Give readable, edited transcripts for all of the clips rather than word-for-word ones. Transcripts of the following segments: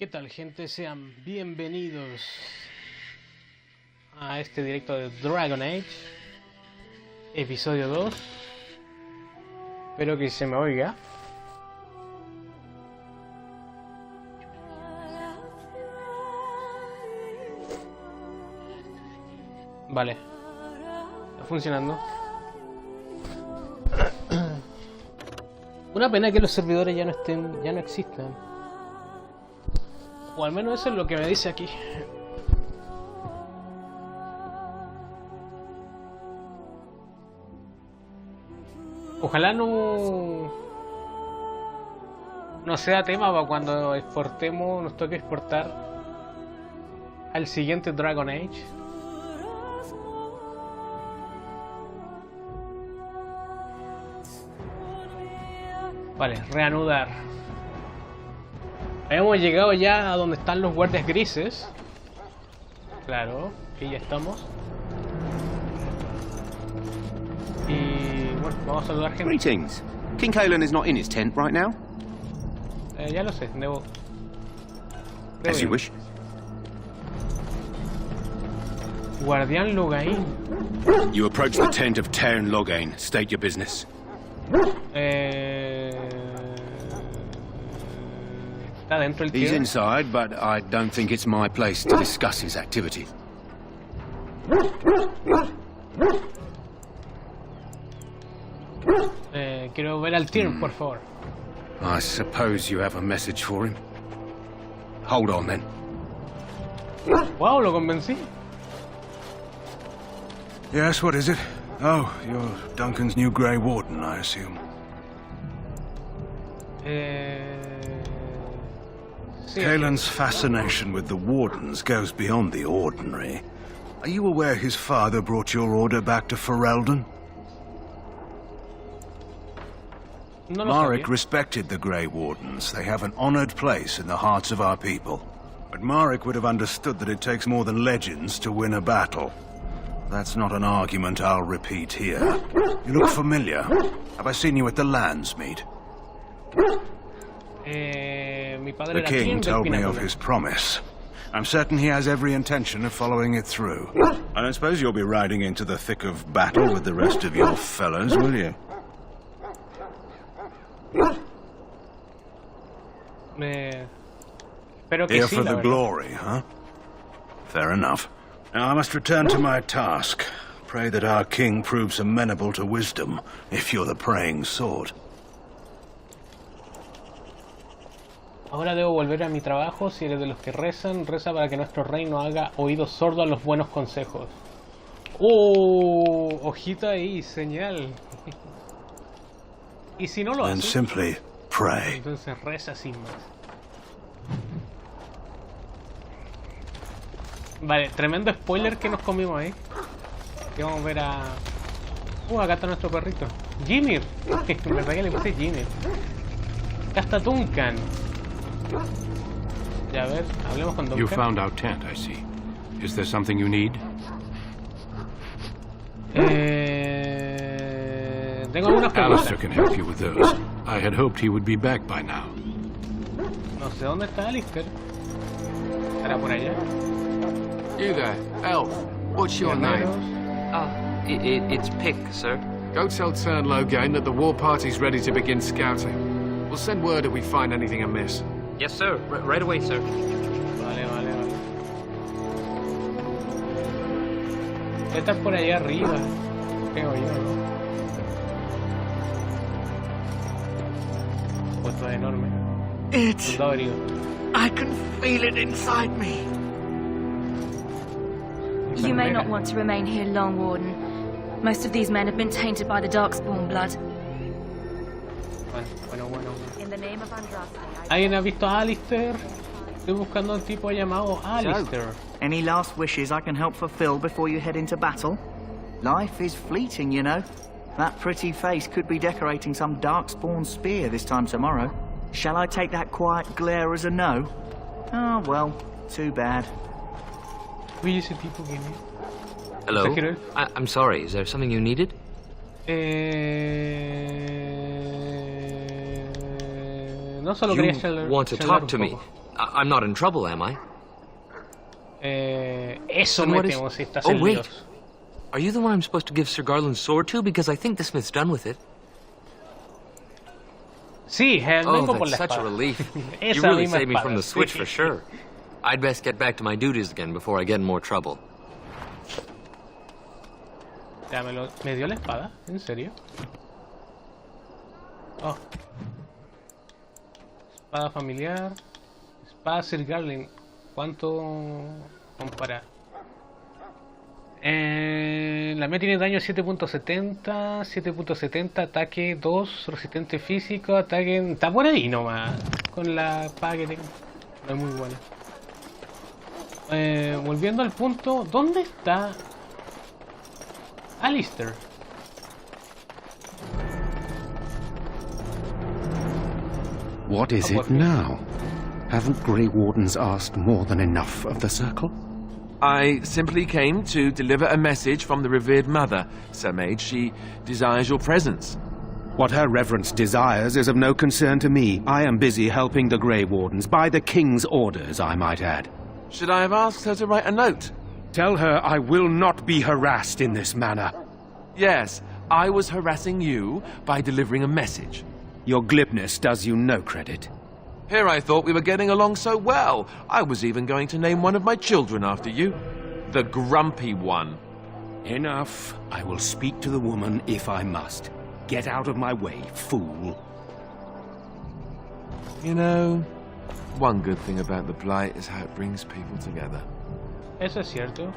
¿Qué tal, gente? Sean bienvenidos a este directo de Dragon Age episodio 2. Espero que se me oiga. Vale, está funcionando. Una pena que los servidores ya no existan. O al menos eso es lo que me dice aquí. Ojalá no sea tema para cuando exportemos, nos toque exportar al siguiente Dragon Age. Vale, reanudar. Hemos llegado ya a donde están los guardias grises. Claro, aquí ya estamos. Y bueno, vamos a saludar gente. Greetings. King Kalen is not in his tent right now. Ya lo sé, debo As you ir. wish. Guardián Logain. You approach the tent of Tairn Logain. State your business. Está dentro el He's tío. inside, but I don't think it's my place to discuss his activity. Quiero ver al tío, por favor. I suppose you have a message for him. Hold on, then. Wow, lo convencí. Yes, what is it? Oh, you're Duncan's new Grey Warden, I assume. Sí. Kalen's fascination with the Wardens goes beyond the ordinary. Are you aware his father brought your order back to Ferelden? No lo Marek sabía. respected the Grey Wardens. They have an honored place in the hearts of our people. But Marek would have understood that it takes more than legends to win a battle. That's not an argument I'll repeat here. You look familiar. Have I seen you at the Lands meet? Mi padre The era king del told me of Pináculo. his promise. I'm certain he has every intention of following it through. I don't suppose you'll be riding into the thick of battle with the rest of your fellows, will you? Espero que Here sí, for la the verdad. glory, huh? Fair enough. Now I must return to my task. Pray that our king proves amenable to wisdom, if you're the praying sort. Ahora debo volver a mi trabajo. Si eres de los que rezan, reza para que nuestro reino haga oídos sordos a los buenos consejos. ¡Oh! Ojito ahí, señal. Y si no lo Then hace, simply pray. entonces reza sin más. Vale, tremendo spoiler que nos comimos ahí. Que vamos a ver a... acá está nuestro perrito. Jimmy. En verdad que le puse Jimmy. Acá está Duncan. Ya, a ver, hablemos con Duncan. You found our tent, I see. Is there something you need? Tengo algunas preguntas. Alistair can help you with those. I had hoped he would be back by now. No sé dónde está Alistair. ¿Estará por allá? You there, elf. What's your name? It's Pick, sir. Go tell Tairn Logain that the war party's ready to begin scouting. We'll send word if we find anything amiss. Yes, sir. Right away, sir. Vale, vale, vale. Está por allá arriba. Creo yo, ¿no? Puesto enorme. Soldado herido. I can feel it inside me. You may not want to remain here long, Warden. Most of these men have been tainted by the Darkspawn blood. Bueno. In the name of Andraste, ¿Alguien ha visto a Alistair? Estoy buscando a un tipo llamado Alistair. Any last wishes I can help fulfill before you head into battle? Life is fleeting, you know. That pretty face could be decorating some Darkspawn spear this time tomorrow. Shall I take that quiet glare as a no? Oh, well, too bad. Oye, ese tipo que me... Hello? Exagero. I'm sorry, is there something you needed? No solo You quería charlar want to charlar talk un to me? poco. I'm not in trouble, am I? Eso Then me what is- temo si estás Oh, en wait. líos. Are you the one I'm supposed to give Sir Garland's sword to? Because I think the smith's done with it. Sí, Oh, vengo por that's la such a espada. relief. You Esa really misma saved me from espada, the switch sí. for sure. I'd best get back to my duties again before I get in more trouble. Ya, me dio la espada, ¿en serio? Oh. Espada familiar. Espada Sir Garland. ¿Cuánto compara? La mía tiene daño 7.70, 7.70, ataque 2, resistente físico, ataque... Está por ahí nomás, con la espada que tengo. No es muy buena. Volviendo al punto, ¿dónde está Alistair? What is it now? Haven't Grey Wardens asked more than enough of the Circle? I simply came to deliver a message from the revered mother, Sir Mage. She desires your presence. What her reverence desires is of no concern to me. I am busy helping the Grey Wardens, by the King's orders, I might add. Should I have asked her to write a note? Tell her I will not be harassed in this manner. Yes, I was harassing you by delivering a message. Your glibness does you no credit. Here I thought we were getting along so well. I was even going to name one of my children after you. The Grumpy One. Enough. I will speak to the woman if I must. Get out of my way, fool. You know, one good thing about the Blight is how it brings people together. Eso es cierto.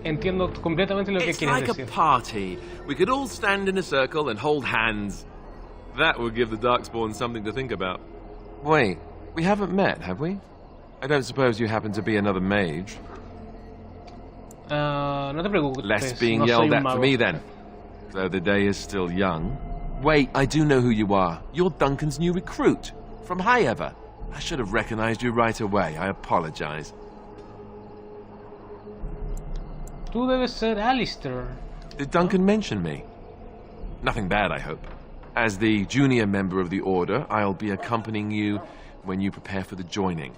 Entiendo completamente lo que It's quieres like decir. a party. We could all stand in a circle and hold hands. That would give the Darkspawn something to think about. Wait, we haven't met, have we? I don't suppose you happen to be another mage. No te preocupes. Less being no soy yelled un at for mago. me then. Though the day is still young. Wait, I do know who you are. You're Duncan's new recruit. From Highever. I should have recognized you right away. I apologize. Tú debes ser Alistair. Did Duncan mention me? Nothing bad, I hope. As the junior member of the Order, I'll be accompanying you when you prepare for the joining.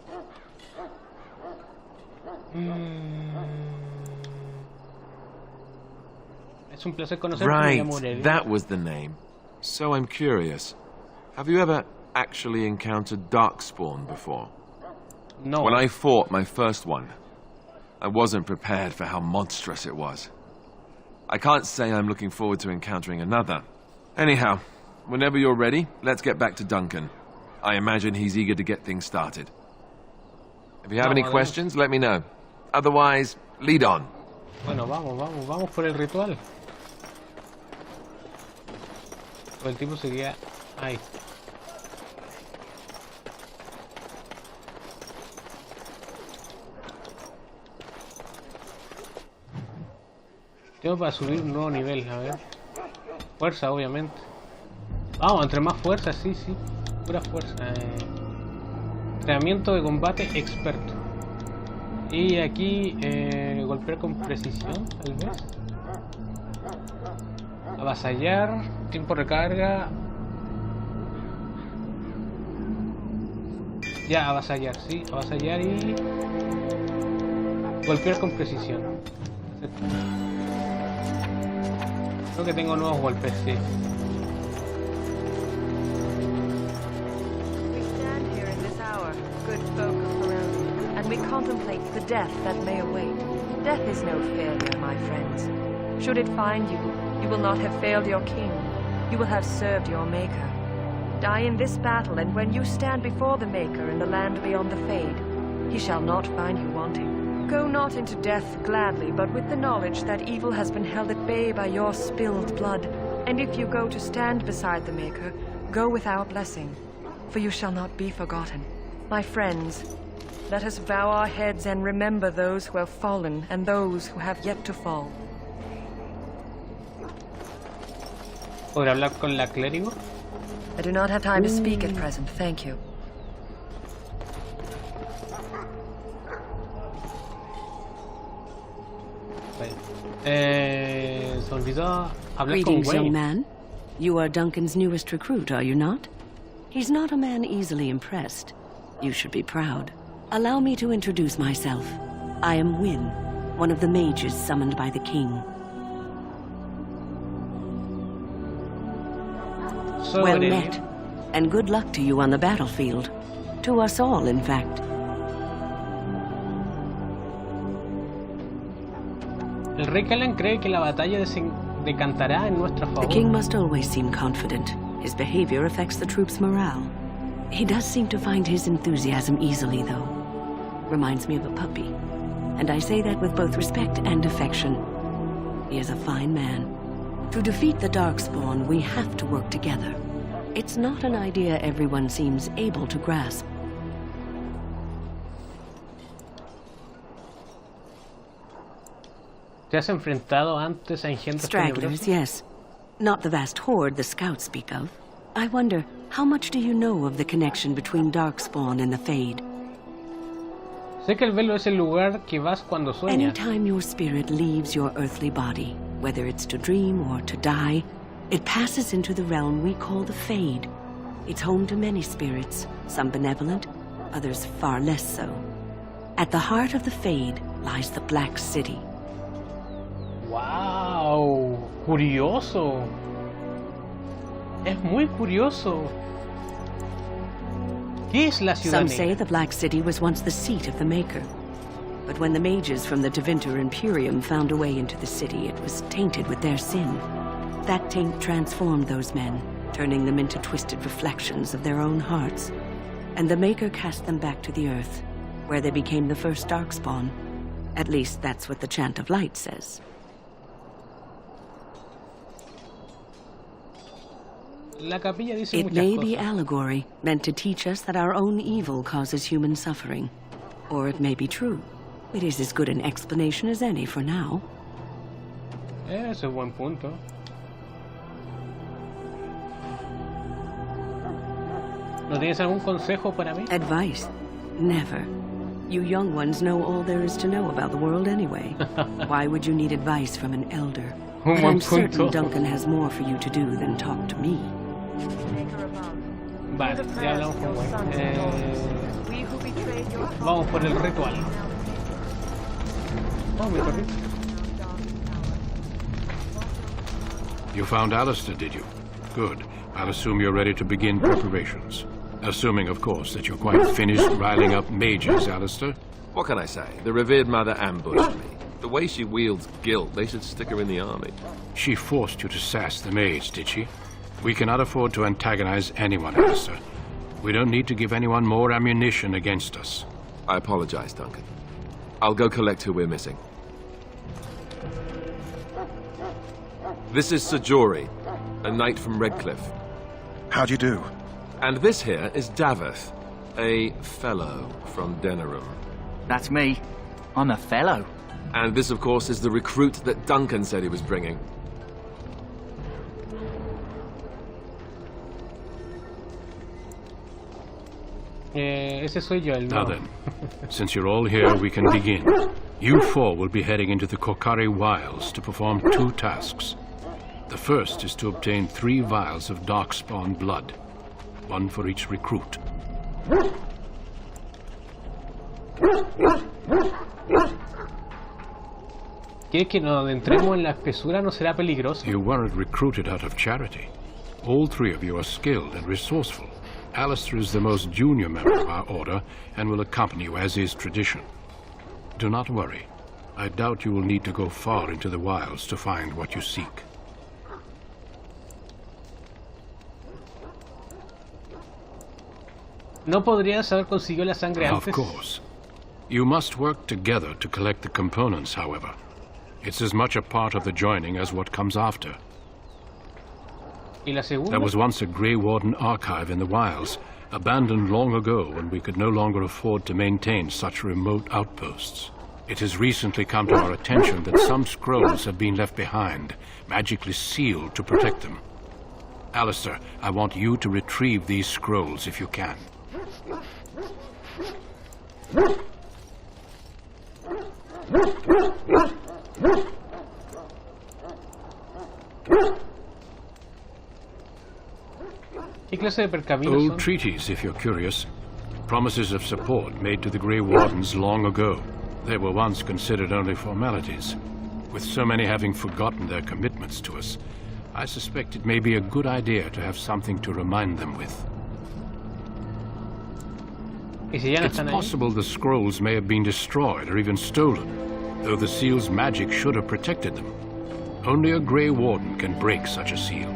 Es un placer conocerte. Me llamo Right, Aurelia. that was the name. So I'm curious. Have you ever actually encountered Darkspawn before? No. When I fought my first one, I wasn't prepared for how monstrous it was. I can't say I'm looking forward to encountering another. Anyhow, whenever you're ready, let's get back to Duncan. I imagine he's eager to get things started. If you have any questions, let me know. Otherwise, lead on. Bueno, vamos por el ritual. O el tipo seguía ahí. Tengo para subir un nuevo nivel, a ver. Fuerza, obviamente. Vamos, entre más fuerza, sí. Pura fuerza. Entrenamiento de combate experto. Y aquí golpear con precisión, tal vez. Avasallar, tiempo de recarga. Ya, avasallar, sí. Avasallar y... golpear con precisión. Perfecto. Creo que tengo nuevos golpes, sí. We stand here in this hour, good folk of Corona, and we contemplate the death that may await. Death is no failure, my friends. Should it find you, you will not have failed your king. You will have served your maker. Die in this battle, and when you stand before the maker in the land beyond the Fade, he shall not find you wanting. Go not into death gladly, but with the knowledge that evil has been held at bay by your spilled blood. And if you go to stand beside the Maker, go with our blessing, for you shall not be forgotten. My friends, let us bow our heads and remember those who have fallen and those who have yet to fall. ¿Podré hablar con la clérigo? I do not have time to speak at present, thank you. Se olvidó hablar con Greetings, Wayne. young man. You are Duncan's newest recruit, are you not? He's not a man easily impressed. You should be proud. Allow me to introduce myself. I am Wynne, one of the mages summoned by the king. Well met, and good luck to you on the battlefield. To us all, in fact. El rey Kellan cree que la batalla decantará en nuestra favor. The king must always seem confident. His behavior affects the troops' morale. He does seem to find his enthusiasm easily, though. Reminds me of a puppy. And I say that with both respect and affection. He is a fine man. To defeat the Darkspawn, we have to work together. It's not an idea everyone seems able to grasp. ¿Te has enfrentado antes a engendros Stragglers, tenebrosos? yes. Not the vast horde the scouts speak of. I wonder, how much do you know of the connection between Darkspawn and the Fade? Sé que el velo es el lugar que vas cuando sueñas. Anytime your spirit leaves your earthly body, whether it's to dream or to die, it passes into the realm we call the Fade. It's home to many spirits, some benevolent, others far less so. At the heart of the Fade lies the Black City. ¡Wow! ¡Curioso! Es muy curioso. ¿Qué es la ciudad Some negra? say the Black City was once the seat of the Maker. But when the mages from the Tevinter Imperium found a way into the city, it was tainted with their sin. That taint transformed those men, turning them into twisted reflections of their own hearts. And the Maker cast them back to the Earth, where they became the first Darkspawn. At least that's what the Chant of Light says. La capilla dice It muchas may cosas. be allegory, meant to teach us that our own evil causes human suffering. Or it may be true. It is as good an explanation as any for now. Ese es buen punto. ¿No tienes algún consejo para mí? Advice? Never. You young ones know all there is to know about the world anyway. Why would you need advice from an elder? Un But buen I'm certain punto. Duncan has more for you to do than talk to me. Vale, ya hablamos con Wayne. Vamos por el ritual. Oh, mi perrito. You found Alistair, did you? Good. I'll assume you're ready to begin preparations. Assuming, of course, that you're quite finished riling up mages, Alistair. What can I say? The revered mother ambushed me. The way she wields guilt, they should stick her in the army. She forced you to sass the maids, did she? We cannot afford to antagonize anyone, Alistair. We don't need to give anyone more ammunition against us. I apologize, Duncan. I'll go collect who we're missing. This is Sir Jory, a knight from Redcliffe. How'd you do? And this here is Daveth, a fellow from Denerim. That's me. I'm a fellow. And this, of course, is the recruit that Duncan said he was bringing. Ese soy yo, el Now no. then, since you're all here, we can begin. You four will be heading into the Kokari Wilds to perform 2 tasks. The first is to obtain 3 vials of Darkspawn blood, 1 for each recruit. ¿Quieres que nos adentremos en la espesura? ¿No será peligroso? You weren't recruited out of charity. All 3 of you are skilled and resourceful. Alistair is the most junior member of our order and will accompany you as is tradition. Do not worry. I doubt you will need to go far into the wilds to find what you seek. ¿No podrías haber conseguido la sangre Of antes? course. You must work together to collect the components, however. It's as much a part of the joining as what comes after. ¿Y la segunda? There was once a Grey Warden archive in the wilds, abandoned long ago when we could no longer afford to maintain such remote outposts. It has recently come to our attention that some scrolls have been left behind, magically sealed to protect them. Alistair, I want you to retrieve these scrolls if you can. ¿Qué clase de percaminos Old son? treaties, if you're curious. Promises of support made to the Grey Wardens long ago. They were once considered only formalities. With so many having forgotten their commitments to us, I suspect it may be a good idea to have something to remind them with. ¿Y si ya no It's están ahí? possible the scrolls may have been destroyed or even stolen, though the seal's magic should have protected them. Only a Grey Warden can break such a seal.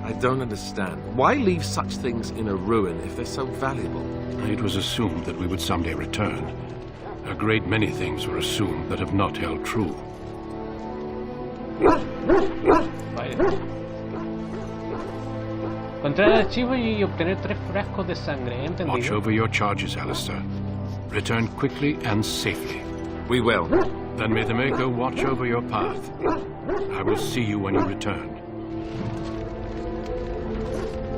I don't understand. Why leave such things in a ruin if they're so valuable? It was assumed that we would someday return. A great many things were assumed that have not held true. Vaya. Encontrar el archivo y obtener 3 frascos de sangre, Watch ¿entendido? over your charges, Alistair. Return quickly and safely. We will. Then may the Maker watch over your path. I will see you when you return.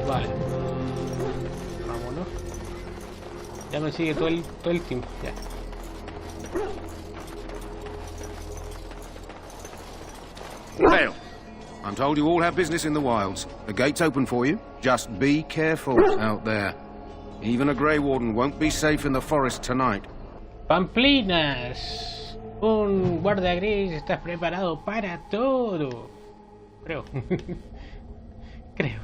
Vale. Vámonos. Ya me sigue todo el tiempo. Ya. Well, I'm told you all have business in the wilds. The gate's open for you. Just be careful out there. Even a Grey Warden won't be safe in the forest tonight. Pamplinas. Un guardia gris, estás preparado para todo. Creo. Creo.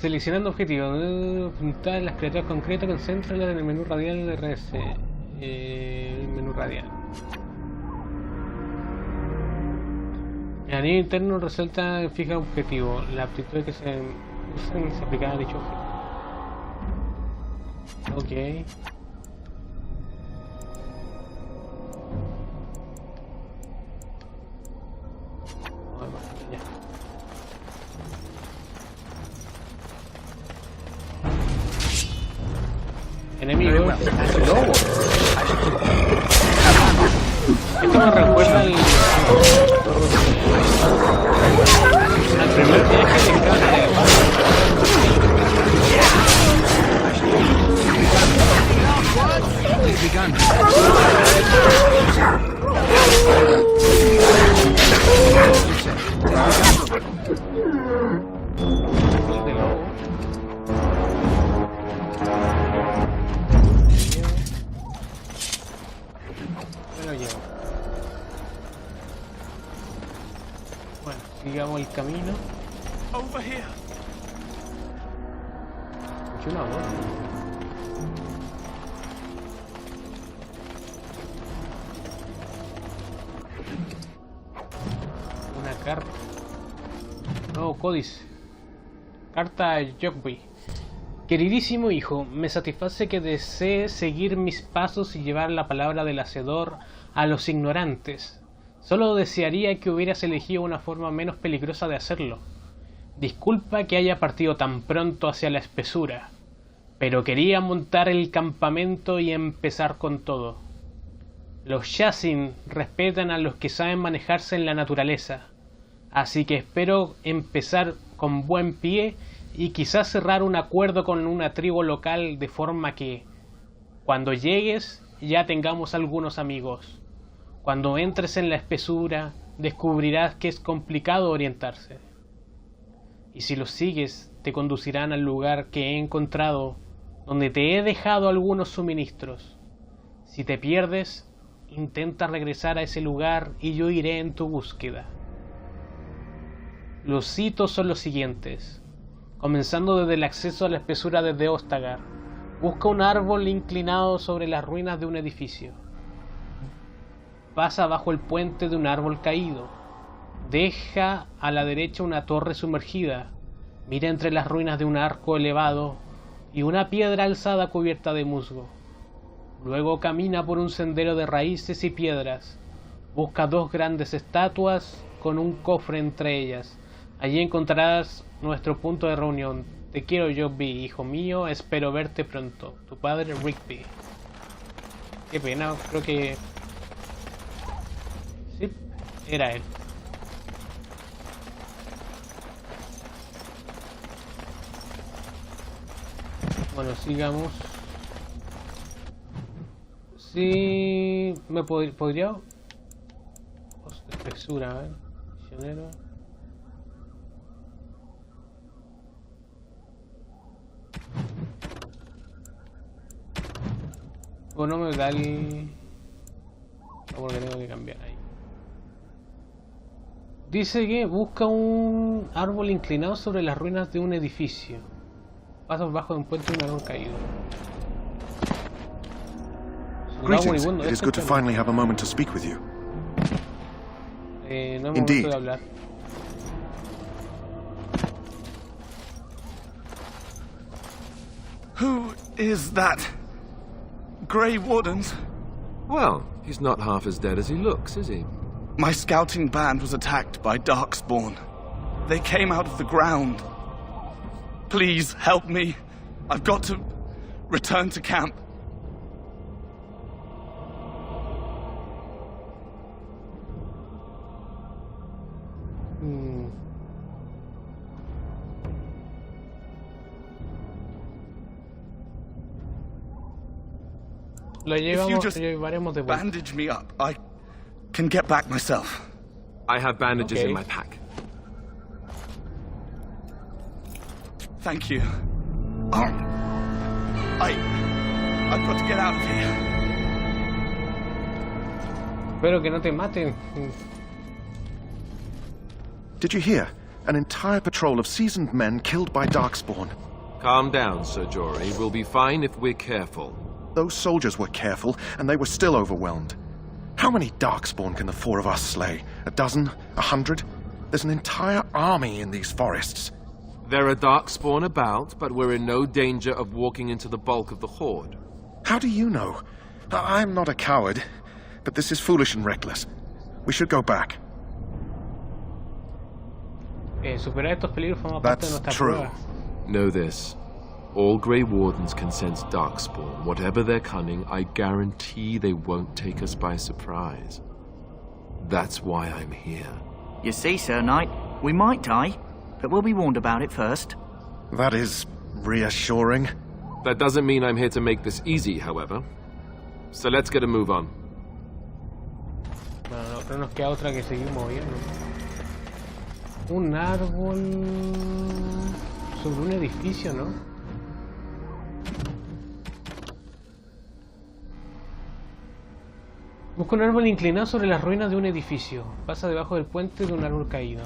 Seleccionando objetivos. Juntar las criaturas concretas, concéntralas en el menú radial de RS. El menú radial. El anillo interno resalta fija objetivo. La aptitud que se usan se aplica a dicho objetivo. Ok. Ya. Enemigo. Esto me recuerda al primer viaje de Bueno, sigamos el camino. Escuché una voz. Una carta. Nuevo códice. Carta a Jogby. Queridísimo hijo, me satisface que desees seguir mis pasos y llevar la palabra del Hacedor a los ignorantes. Solo desearía que hubieras elegido una forma menos peligrosa de hacerlo. Disculpa que haya partido tan pronto hacia la espesura, pero quería montar el campamento y empezar con todo. Los Yasin respetan a los que saben manejarse en la naturaleza, así que espero empezar con buen pie y quizás cerrar un acuerdo con una tribu local de forma que, cuando llegues, ya tengamos algunos amigos. Cuando entres en la espesura, descubrirás que es complicado orientarse. Y si los sigues, te conducirán al lugar que he encontrado, donde te he dejado algunos suministros. Si te pierdes, intenta regresar a ese lugar y yo iré en tu búsqueda. Los hitos son los siguientes. Comenzando desde el acceso a la espesura desde Ostagar, busca un árbol inclinado sobre las ruinas de un edificio. Pasa bajo el puente de un árbol caído. Deja a la derecha una torre sumergida. Mira entre las ruinas de un arco elevado y una piedra alzada cubierta de musgo. Luego camina por un sendero de raíces y piedras. Busca 2 grandes estatuas con un cofre entre ellas. Allí encontrarás nuestro punto de reunión. Te quiero, Jobby, hijo mío. Espero verte pronto. Tu padre, Rigby. Qué pena, creo que... sí, era él. Bueno, sigamos. Sí, me podría... espesura, a ver. Misionero. O no me da el... No, porque tengo que cambiar ahí. Dice que busca un árbol inclinado sobre las ruinas de un edificio. Pasa por bajo de un puente de un árbol caído. Greetings. It is good to finally have a moment to speak with you. No es momento Indeed. de hablar. Who is that? Grey Wardens? Well, he's not half as dead as he looks, is he? My scouting band was attacked by Darkspawn. They came out of the ground. Please help me. I've got to return to camp. Lo llevaremos de vuelta. Bandage me up. I can get back myself. I have bandages in my pack. Thank you. I've got to get out of here. Espero que no te maten. Did you hear? An entire patrol of seasoned men killed by Darkspawn. Calm down, Sir Jory. We'll be fine if we're careful. Those soldiers were careful, and they were still overwhelmed. How many Darkspawn can the four of us slay? A dozen? 100? There's an entire army in these forests. There are Darkspawn about, but we're in no danger of walking into the bulk of the Horde. How do you know? I'm not a coward, but this is foolish and reckless. We should go back. Superar estos peligros forma parte de nuestra prueba. Know this. All Grey Wardens can sense Darkspawn. Whatever their cunning, I guarantee they won't take us by surprise. That's why I'm here. You see, Sir Knight, we might die, but we'll be warned about it first. That is reassuring. That doesn't mean I'm here to make this easy, however. So let's get a move on. Bueno, no nos queda otra que seguir moviendo. Un árbol sobre un edificio, ¿no? Busca un árbol inclinado sobre las ruinas de un edificio. Pasa debajo del puente de un árbol caído.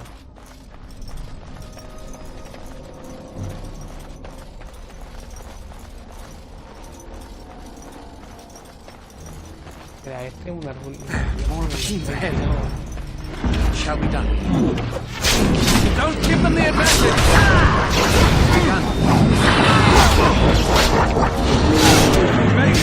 Era este un árbol. More machines ahead. Shall be done. Don't give them the advantage! Very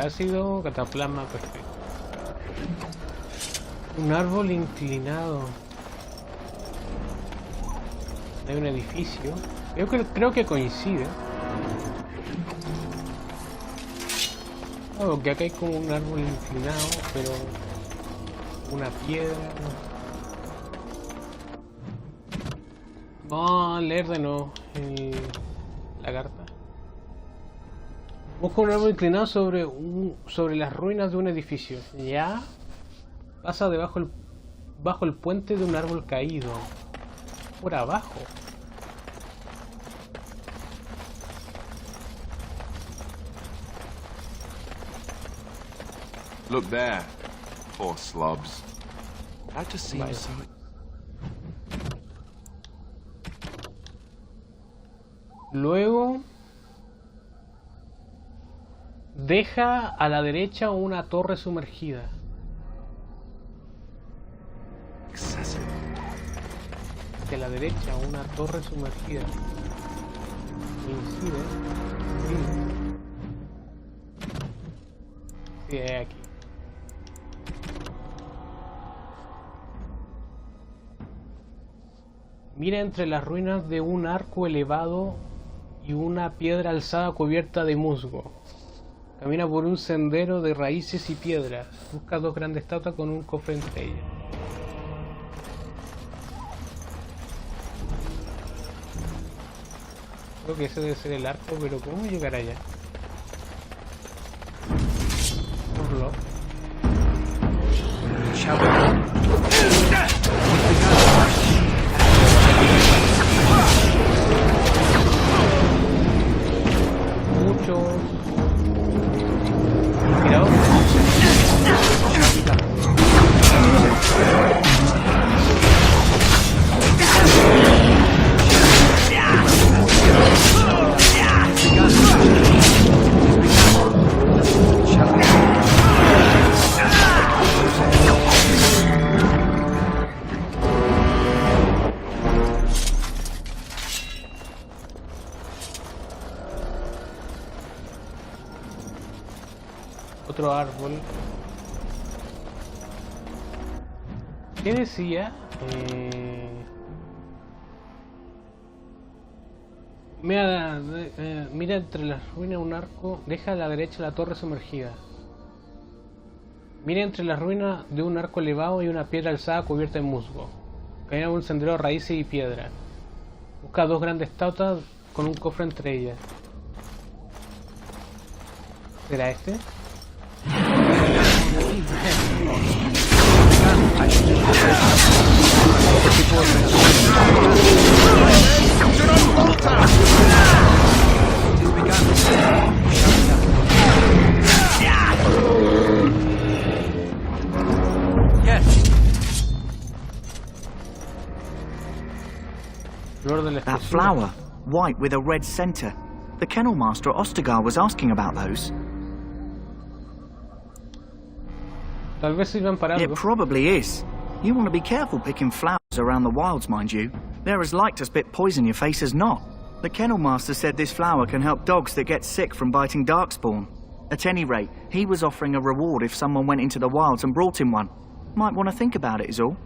ácido, cataplasma, perfecto. Un árbol inclinado. Hay un edificio. Creo que coincide. Oh, que acá hay como un árbol inclinado, pero una piedra. Vamos a leer de nuevo la carta. Busca un árbol inclinado sobre las ruinas de un edificio. Ya. Pasa bajo el puente de un árbol caído. Por abajo. Look there. Poor slobs. That just seems so... Luego deja a la derecha una torre sumergida. De la derecha una torre sumergida. Coincide. Sí, es aquí. Mira entre las ruinas de un arco elevado y una piedra alzada cubierta de musgo. Camina por un sendero de raíces y piedras. Busca 2 grandes estatuas con un cofre entre ellas. Creo que ese debe ser el arco, pero ¿cómo llegar allá? Por muchos. Cuidado. Otro árbol. ¿Qué decía? Mira entre las ruinas un arco. Deja a la derecha la torre sumergida. Mira entre las ruinas de un arco elevado y una piedra alzada cubierta de musgo. Camina un sendero de raíces y piedra. Busca 2 grandes estatuas con un cofre entre ellas. ¿Será este? That flower, white with a red center. The kennel master at Ostergar was asking about those. Tal vez sirvan para algo. It probably is. You want to be careful picking flowers around the wilds, mind you. They're as like to spit poison in your face as not. The kennel master said this flower can help dogs that get sick from biting darkspawn. At any rate, he was offering a reward if someone went into the wilds and brought him one. Might want to think about it is all.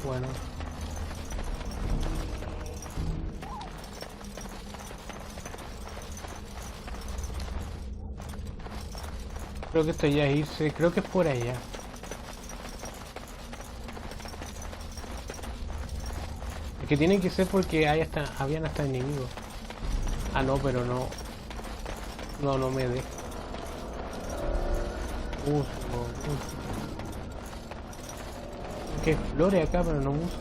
Bueno. Creo que esto ya es irse, creo que es por allá. Es que tiene que ser porque hay habían hasta enemigos. Ah, no, pero no. No me deja. Que flores acá, pero no musgo.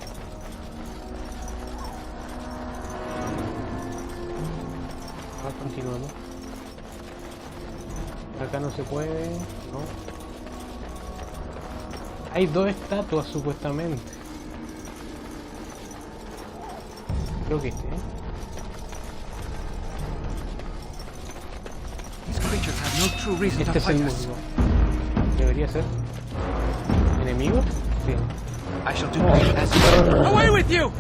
Ahora continuamos. Acá no se puede, ¿no? Hay 2 estatuas supuestamente. Creo que este, Este es el musgo. Debería ser. ¿Enemigo? Sí. Away with you!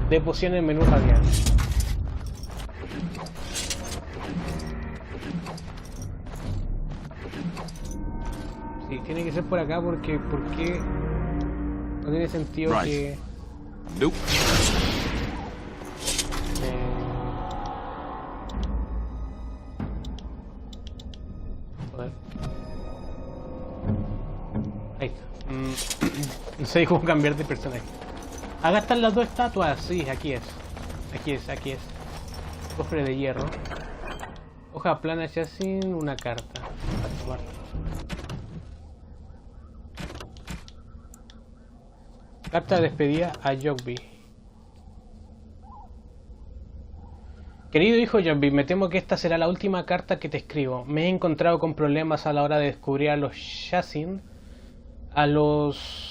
De poción en menú radial. Sí, tiene que ser por acá porque no tiene sentido que... Nope. Ahí está. No sé cómo cambiar de personaje. Acá están las dos estatuas. Sí, aquí es. Aquí es, aquí es. Cofre de hierro. Hoja plana chasis, una carta. Carta de despedida a Jogby. Querido hijo Jogby, me temo que esta será la última carta que te escribo. Me he encontrado con problemas a la hora de descubrir a los Shasin, a los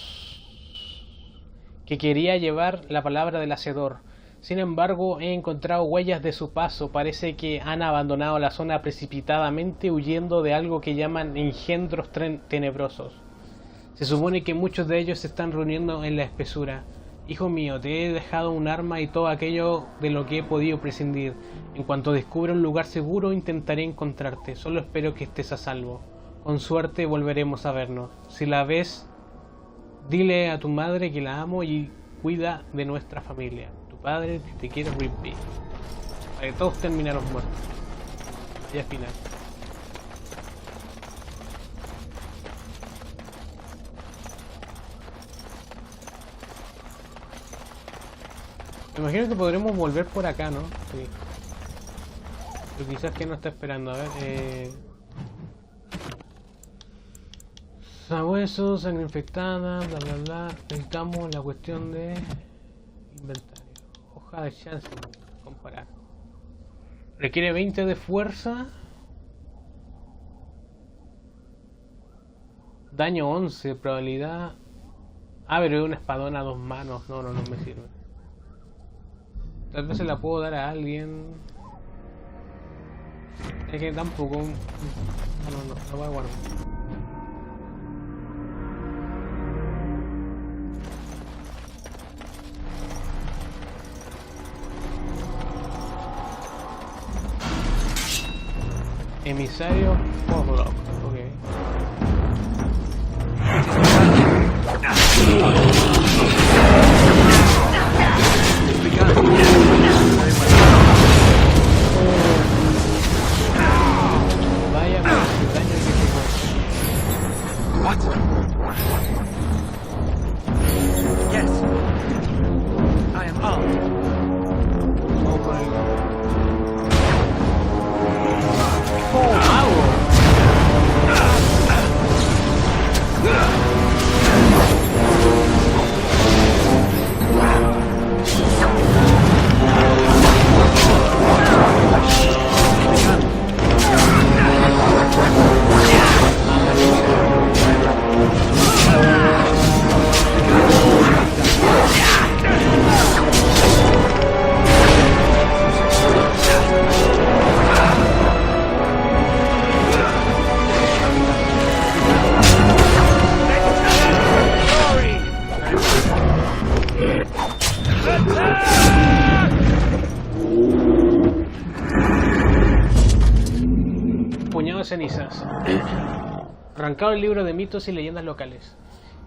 que quería llevar la palabra del hacedor. Sin embargo, he encontrado huellas de su paso. Parece que han abandonado la zona precipitadamente, huyendo de algo que llaman engendros tenebrosos. Se supone que muchos de ellos se están reuniendo en la espesura. Hijo mío, te he dejado un arma y todo aquello de lo que he podido prescindir. En cuanto descubra un lugar seguro, intentaré encontrarte. Solo espero que estés a salvo. Con suerte volveremos a vernos. Si la ves, dile a tu madre que la amo y cuida de nuestra familia. Tu padre te quiere, Rigby. Para que todos terminaron muertos. Y al final. Me imagino que podremos volver por acá, ¿no? Sí. Pero quizás que no está esperando. A ver, sabuesos, sangre infectada, bla bla bla. Necesitamos la cuestión de inventario. Hoja de chance. Comparar. Requiere 20 de fuerza. Daño 11, probabilidad. Ah, pero es una espadona a 2 manos. No me sirve. Tal vez se la puedo dar a alguien. Es que tampoco. No voy a guardar. Emisario Foglock, ok. Vaya daño que pegó. What? Yes. I am armed. Cenizas. Arrancado el libro de mitos y leyendas locales.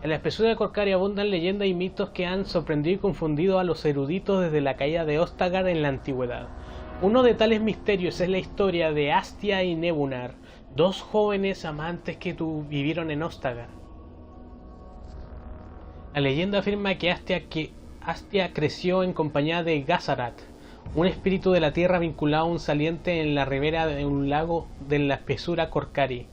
En la espesura de Corcari abundan leyendas y mitos que han sorprendido y confundido a los eruditos desde la caída de Ostagar en la antigüedad. Uno de tales misterios es la historia de Astia y Nebunar, dos jóvenes amantes que vivieron en Ostagar. La leyenda afirma que Astia creció en compañía de Gazarat, un espíritu de la tierra vinculado a un saliente en la ribera de un lago de la espesura Corcari.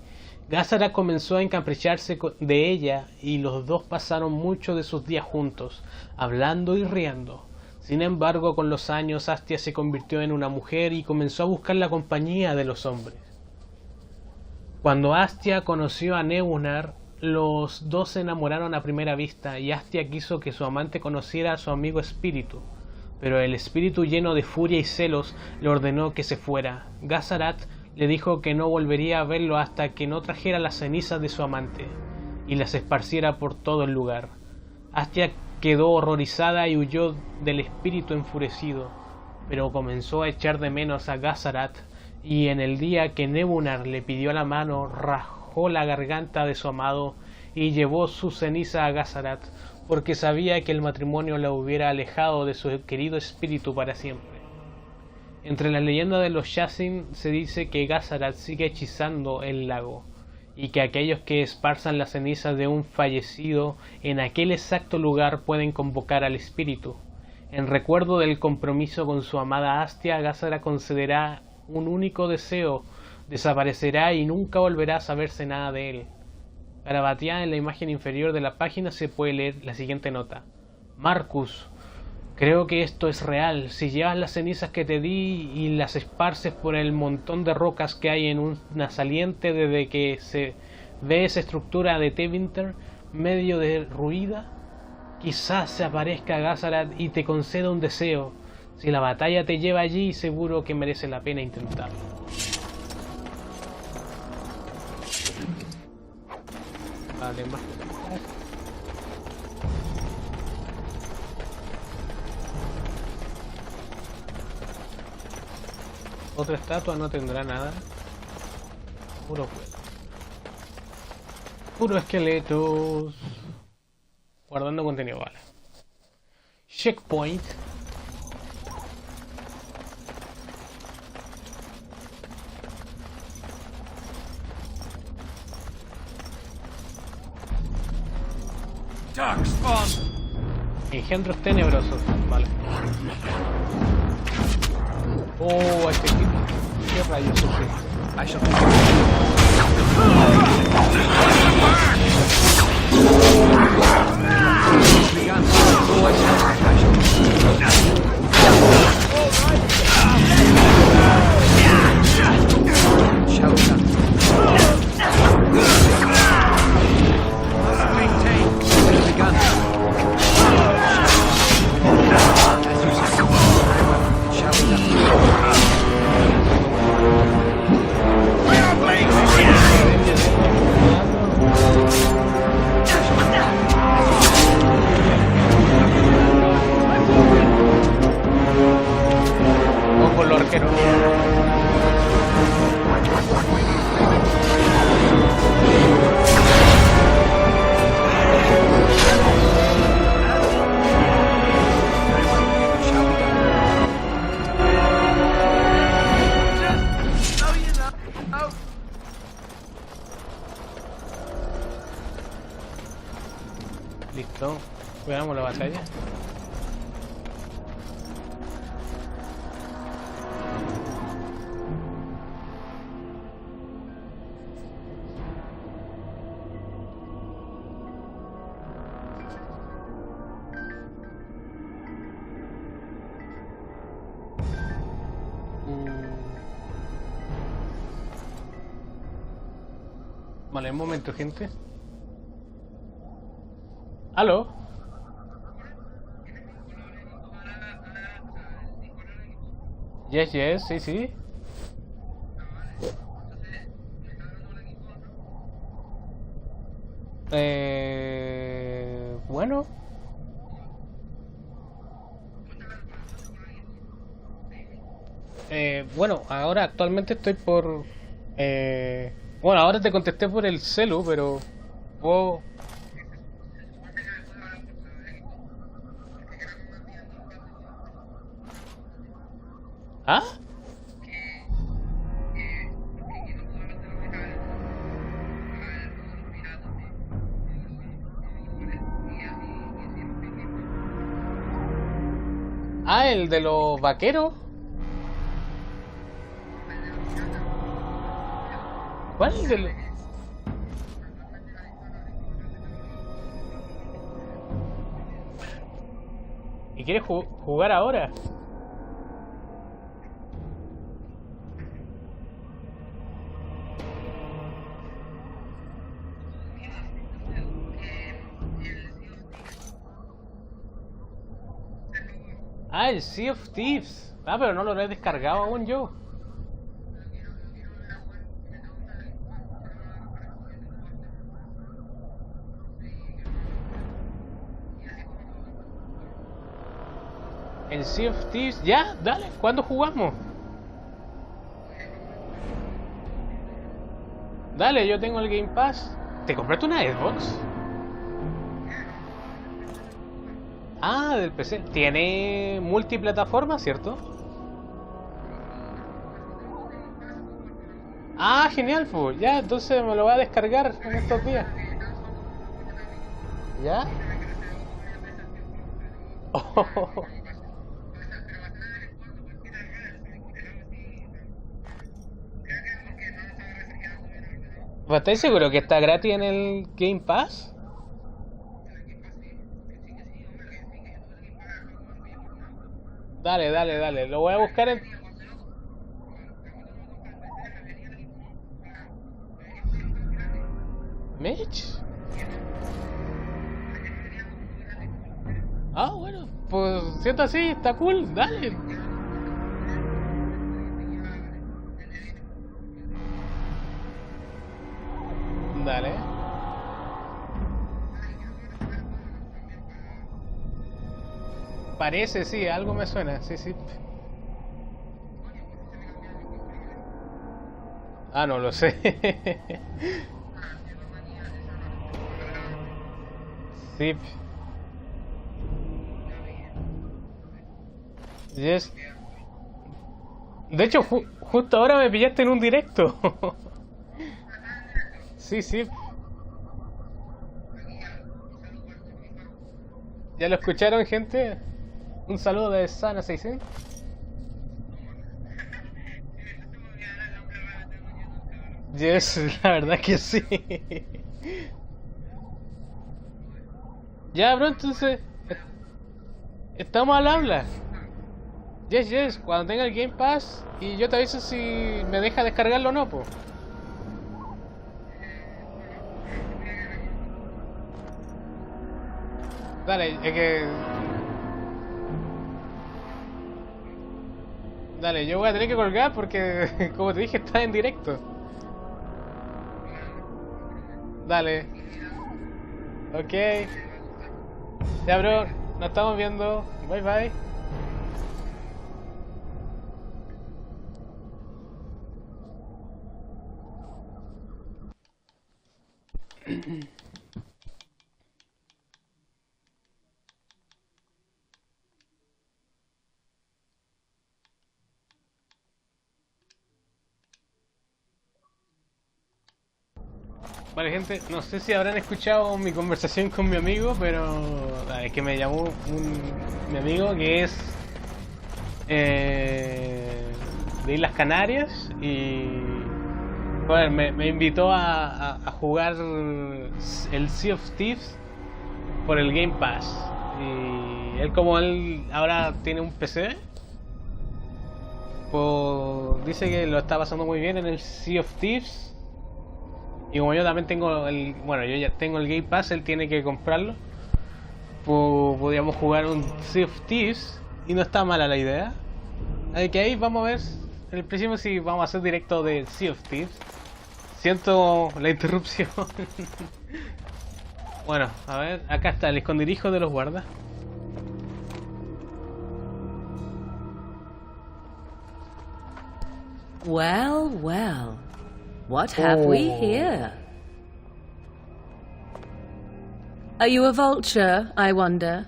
Gazarat comenzó a encapricharse de ella y los dos pasaron muchos de sus días juntos, hablando y riendo. Sin embargo, con los años Astia se convirtió en una mujer y comenzó a buscar la compañía de los hombres. Cuando Astia conoció a Nebunar, los dos se enamoraron a primera vista y Astia quiso que su amante conociera a su amigo espíritu. Pero el espíritu, lleno de furia y celos, le ordenó que se fuera. Gazarat le dijo que no volvería a verlo hasta que no trajera las cenizas de su amante y las esparciera por todo el lugar. Astia quedó horrorizada y huyó del espíritu enfurecido, pero comenzó a echar de menos a Gazarat, y en el día que Nebunar le pidió la mano, rajó la garganta de su amado y llevó su ceniza a Gazarat, porque sabía que el matrimonio la hubiera alejado de su querido espíritu para siempre. Entre las leyendas de los Shasin se dice que Gazarat sigue hechizando el lago, y que aquellos que esparzan las cenizas de un fallecido en aquel exacto lugar pueden convocar al espíritu. En recuerdo del compromiso con su amada Astia, Gázara concederá un único deseo, desaparecerá y nunca volverá a saberse nada de él. Garabateada en la imagen inferior de la página se puede leer la siguiente nota. Marcus, creo que esto es real. Si llevas las cenizas que te di y las esparces por el montón de rocas que hay en una saliente desde que se ve esa estructura de Tevinter medio derruida, quizás se aparezca Gazarat y te conceda un deseo. Si la batalla te lleva allí, seguro que merece la pena intentarlo. Vale, más. Otra estatua no tendrá nada. Puro fuego. Puro esqueletos. Guardando contenido, vale. Checkpoint. Engendros tenebrosos, vale. Oh, este tipo. ¿Qué rayos sufre? Listo, veamos la batalla. Vale, un momento, gente. ¿Aló? Yes, yes, sí, sí. Bueno. Bueno, ahora actualmente estoy por... Bueno, ahora te contesté por el celu, pero... puedo... ¿Ah? Ah, el de los vaqueros. ¿Cuál de los...? ¿Y quieres jugar ahora? Ah, el Sea of Thieves. Ah, pero no lo he descargado aún yo. El Sea of Thieves. Ya, dale. ¿Cuándo jugamos? Dale, yo tengo el Game Pass. ¿Te compraste una Xbox? Ah, del PC. Tiene multiplataforma, ¿cierto? Ah, genial, pues. Ya, entonces me lo voy a descargar en estos días. ¿Ya? Oh. ¿Estáis seguro que está gratis en el Game Pass? Dale, dale, dale. Lo voy a buscar en... ¿Mitch? Ah, bueno. Pues siento así, está cool. Dale. Dale. Parece, sí, algo me suena, sí, sí. Ah, no lo sé. Sí. Yes. De hecho, justo ahora me pillaste en un directo. Sí, sí. ¿Ya lo escucharon, gente? Un saludo de Sana 66. Yes, la verdad que sí. Ya, bro, entonces estamos al habla. Yes, yes, cuando tenga el Game Pass y yo te aviso si me deja descargarlo o no, po. Dale, es que... Dale, yo voy a tener que colgar porque, como te dije, está en directo. Dale. Ok. Ya, bro, nos estamos viendo. Bye, bye. Vale, gente, no sé si habrán escuchado mi conversación con mi amigo, pero es que me llamó mi amigo que es de Islas Canarias y bueno, me invitó a jugar el Sea of Thieves por el Game Pass. Y él, como él ahora tiene un PC, pues dice que lo está pasando muy bien en el Sea of Thieves. Y como yo también tengo bueno, yo ya tengo el Game Pass, él tiene que comprarlo. Pues podríamos jugar un Sea of Thieves y no está mala la idea. Así que ahí vamos a ver en el próximo si vamos a hacer directo de Sea of Thieves. Siento la interrupción. Bueno, a ver, acá está el esconderijo de los guardas. Well, well. What have we here? Are you a vulture, I wonder?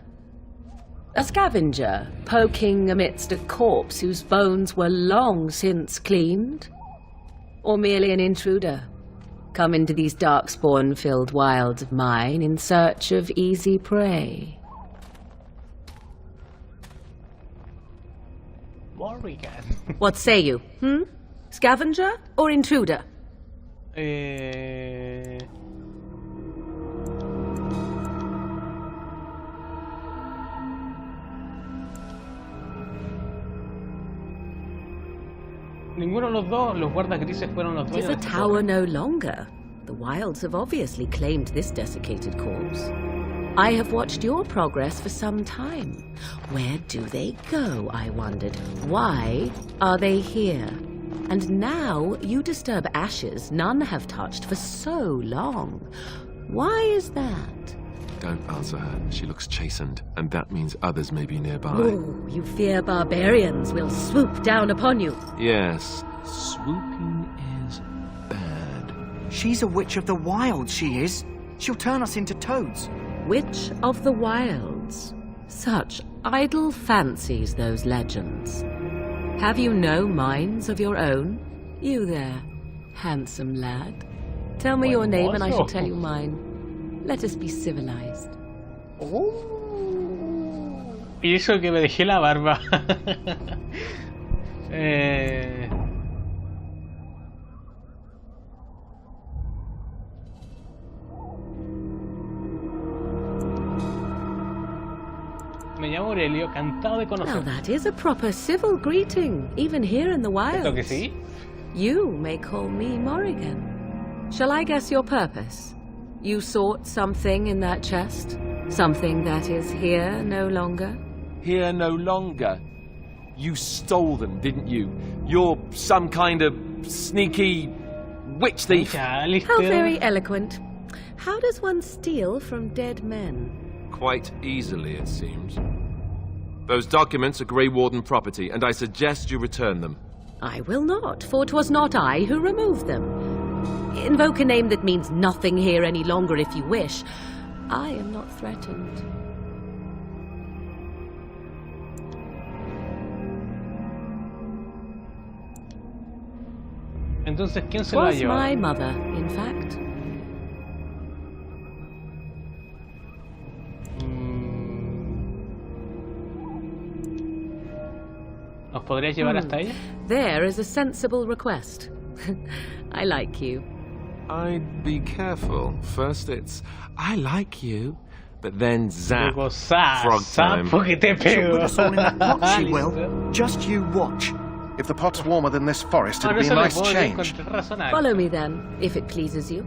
A scavenger, poking amidst a corpse whose bones were long since cleaned? Or merely an intruder, come into these darkspawn-filled wilds of mine in search of easy prey? Morrigan. What say you, Scavenger or intruder? Ninguno de los dos, los guardas grises fueron los dueños. It is a tower no longer. The wilds have obviously claimed this desiccated corpse. I have watched your progress for some time. Where do they go, I wondered? Why are they here? And now you disturb ashes none have touched for so long. Why is that? Don't answer her. She looks chastened, and that means others may be nearby. Oh, you fear barbarians will swoop down upon you. Yes, swooping is bad. She's a witch of the wilds, she is. She'll turn us into toads. Witch of the wilds. Such idle fancies, those legends. Have you no minds of your own? You there, handsome lad. Tell me your name and I shall tell you mine. Let us be civilized. Y eso que me dejé la barba. Me llamo Aurelio, encantado de Now conocer. that is a proper civil greeting, even here in the wilds. ¿Esto que sí? You may call me Morrigan. Shall I guess your purpose? You sought something in that chest? Something that is here no longer? Here no longer. You stole them, didn't you? You're some kind of sneaky witch thief. How very eloquent. How does one steal from dead men? Quite easily, it seems. Those documents are Grey Warden property, and I suggest you return them. I will not, for 'twas not I who removed them. Invoke a name that means nothing here any longer if you wish. I am not threatened. Entonces, ¿quién se lo ha Was llevado? my mother, in fact. ¿Nos podrías llevar hasta ella? There is a sensible request. I like you. I'd be careful. First it's, I like you, but then zap. Luego, Frog time. sapo que te She'll pego. put us all in that pot, she will. Just you watch. If the pot's warmer than this forest, it'd Bueno, be a eso le nice puedo change. razonar. Follow me then, if it pleases you.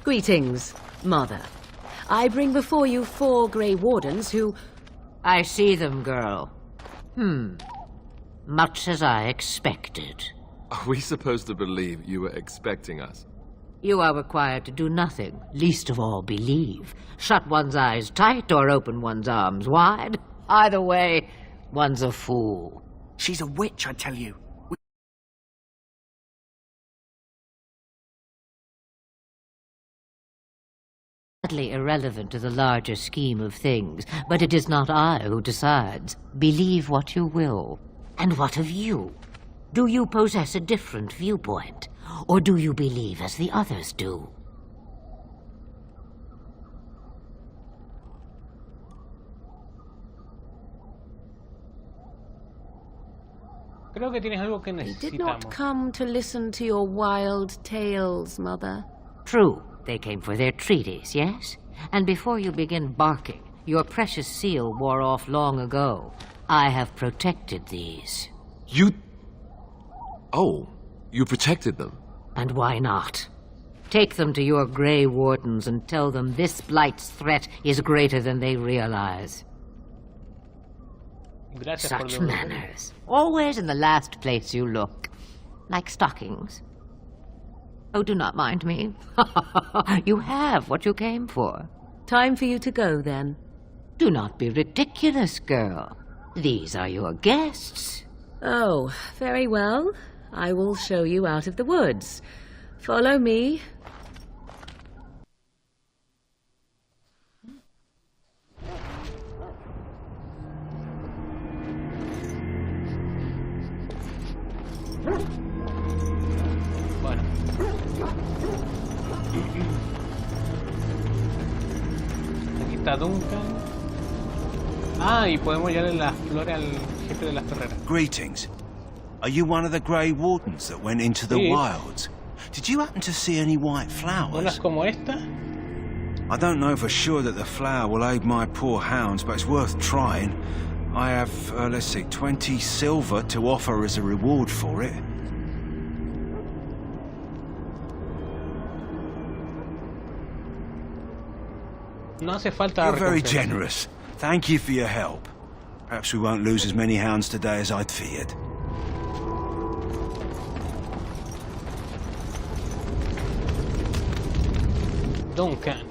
Greetings, Mother. I bring before you 4 Grey Wardens who... I see them, girl. Much as I expected. Are we supposed to believe you were expecting us? You are required to do nothing, least of all believe. Shut one's eyes tight or open one's arms wide. Either way, one's a fool. She's a witch, I tell you. Sadly irrelevant to the larger scheme of things, but it is not I who decides. Believe what you will. And what of you? Do you possess a different viewpoint? Or do you believe as the others do? Creo que tienes algo que I did necesitamos. not come to listen to your wild tales, Mother. True, they came for their treaties, yes? And before you begin barking, your precious seal wore off long ago. I have protected these. You... Oh, you protected them. And why not? Take them to your Grey Wardens and tell them this blight's threat is greater than they realize. Gracias por Such devolver. manners. Always in the last place you look. Like stockings. Oh, do not mind me. You have what you came for. Time for you to go, then. Do not be ridiculous, girl. These are your guests. Oh, very well. I will show you out of the woods. Follow me. Bueno. Aquí está Duncan. Ah, y podemos llevarle las flores al jefe de las torreras. Greetings. Are you one of the Grey Wardens that went into the Sí. wilds? Did you happen to see any white flowers? Unas como esta. I don't know for sure that the flower will aid my poor hounds, but it's worth trying. I have, let's see, 20 silver to offer as a reward for it. No hace falta You're very recompensa. generous. Thank you for your help. Perhaps we won't lose as many hounds today as I'd feared. Duncan.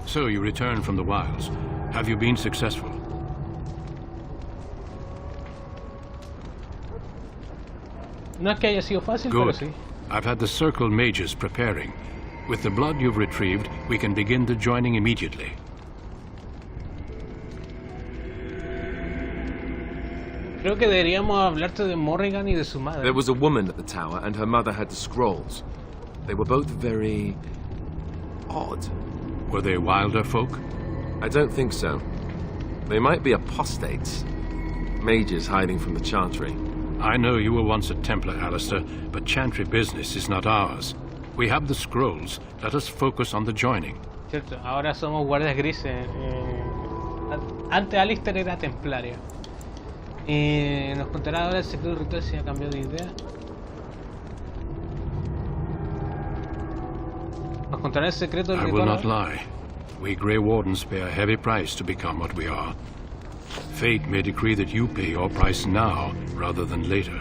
So you returned from the wilds. Have you been successful? No es que haya sido fácil, pero Good. sí. I've had the Circle mages preparing. With the blood you've retrieved, we can begin the joining immediately. Creo que deberíamos hablarte de Morrigan y de su madre. There was a woman at the tower, and her mother had the scrolls. They were both very odd. Were they wilder folk? I don't think so. They might be apostates. Mages hiding from the Chantry. I know you were once a Templar, Alistair, but Chantry business is not ours. We have the scrolls. Let us focus on the joining. Cierto, ahora somos guardias grises. Antes Alistair era templario. Nos contará ahora el secreto del ritual si ha cambiado de idea. Nos contará el secreto del I ritual. will not lie. We Grey Wardens pay a heavy price to become what we are. Fate may decree that you pay your price now rather than later.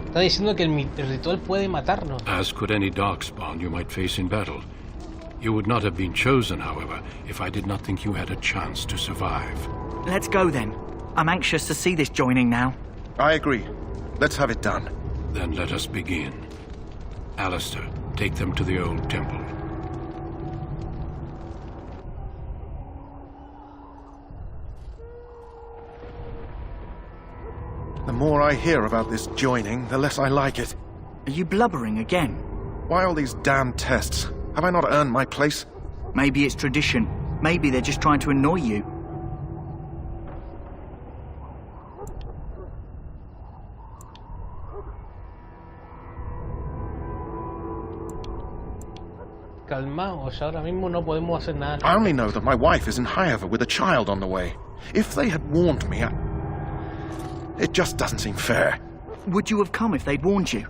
Está diciendo que el ritual puede matarnos. As could any darkspawn you might face in battle. You would not have been chosen, however, if I did not think you had a chance to survive. Let's go then. I'm anxious to see this joining now. I agree. Let's have it done. Then let us begin. Alistair, take them to the old temple. The more I hear about this joining, the less I like it. Are you blubbering again? Why all these damn tests? Have I not earned my place? Maybe it's tradition. Maybe they're just trying to annoy you. Calmaos, ahora mismo no podemos hacer nada. I only know that my wife is in Highover with a child on the way. If they had warned me, it just doesn't seem fair. Would you have come if they'd warned you?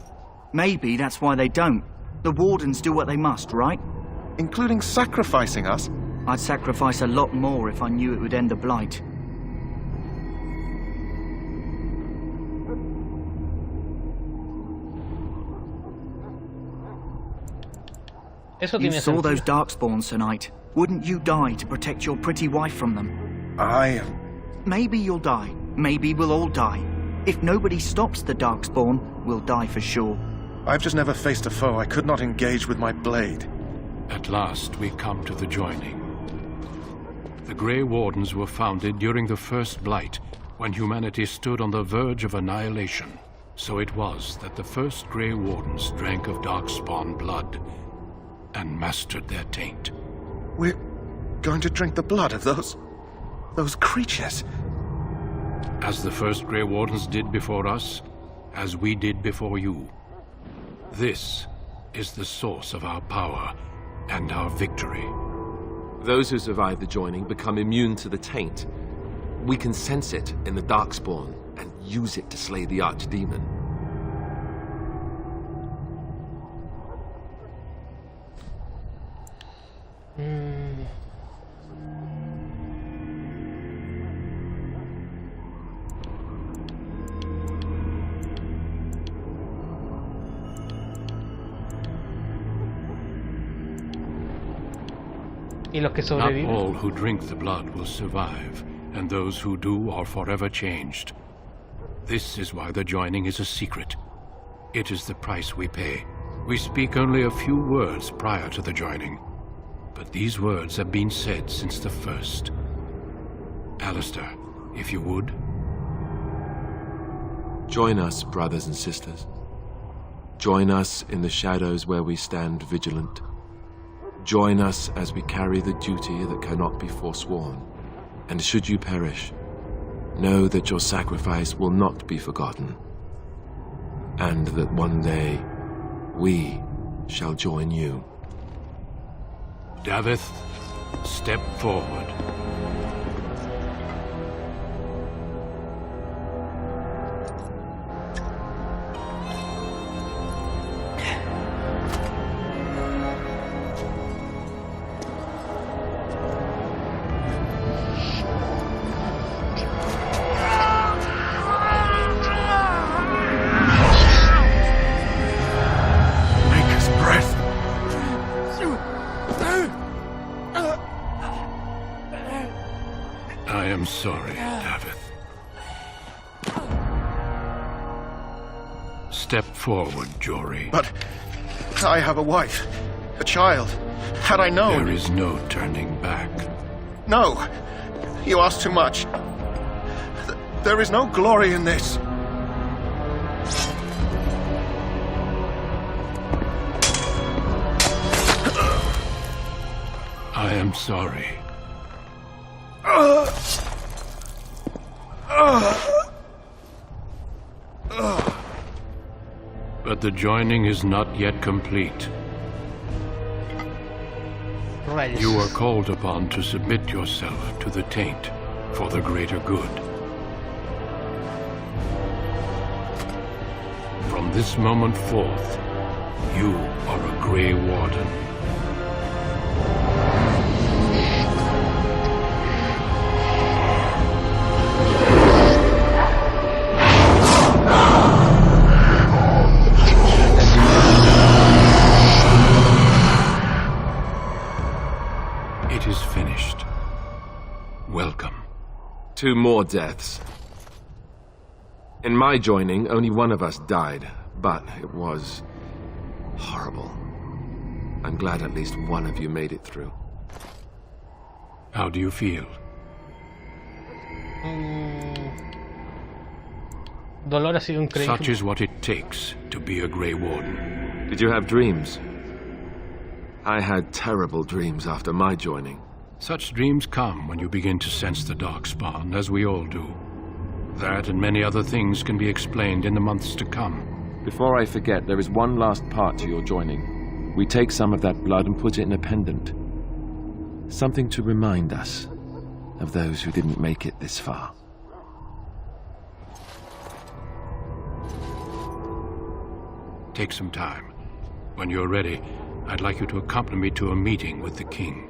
Maybe that's why they don't. The Wardens do what they must, right? Including sacrificing us? I'd sacrifice a lot more if I knew it would end the Blight. Eso You tiene saw sentido. those Darkspawns tonight. Wouldn't you die to protect your pretty wife from them? Maybe you'll die. Maybe we'll all die. If nobody stops the Darkspawn, we'll die for sure. I've just never faced a foe I could not engage with my blade. At last we come to the joining. The Grey Wardens were founded during the First Blight, when humanity stood on the verge of annihilation. So it was that the first Grey Wardens drank of Darkspawn blood and mastered their taint. We're going to drink the blood of those creatures. As the first Grey Wardens did before us, as we did before you. This is the source of our power and our victory. Those who survive the joining become immune to the taint. We can sense it in the Darkspawn and use it to slay the Archdemon. Y los que Not sobreviven. all who drink the blood will survive, and those who do are forever changed. This is why the joining is a secret. It is the price we pay. We speak only a few words prior to the joining, but these words have been said since the first. Alistair, if you would. Join us, brothers and sisters. Join us in the shadows where we stand vigilant. Join us as we carry the duty that cannot be forsworn. And should you perish, know that your sacrifice will not be forgotten. And that one day, we shall join you. Davith, step forward. I am sorry, Davith. Step forward, Jory. But I have a wife, a child. Had I known... There is no turning back. No! You ask too much. There is no glory in this. I am sorry. But the joining is not yet complete. Right. You are called upon to submit yourself to the taint for the greater good. From this moment forth, you are a Grey Warden. It is finished. Welcome. 2 more deaths. In my joining, only one of us died, but it was horrible. I'm glad at least one of you made it through. How do you feel? Dolor ha sido increíble. Such is what it takes to be a Grey Warden. Did you have dreams? I had terrible dreams after my joining. Such dreams come when you begin to sense the Darkspawn, as we all do. That and many other things can be explained in the months to come. Before I forget, there is one last part to your joining. We take some of that blood and put it in a pendant. Something to remind us of those who didn't make it this far. Take some time. When you're ready, I'd like you to accompany me to a meeting with the king.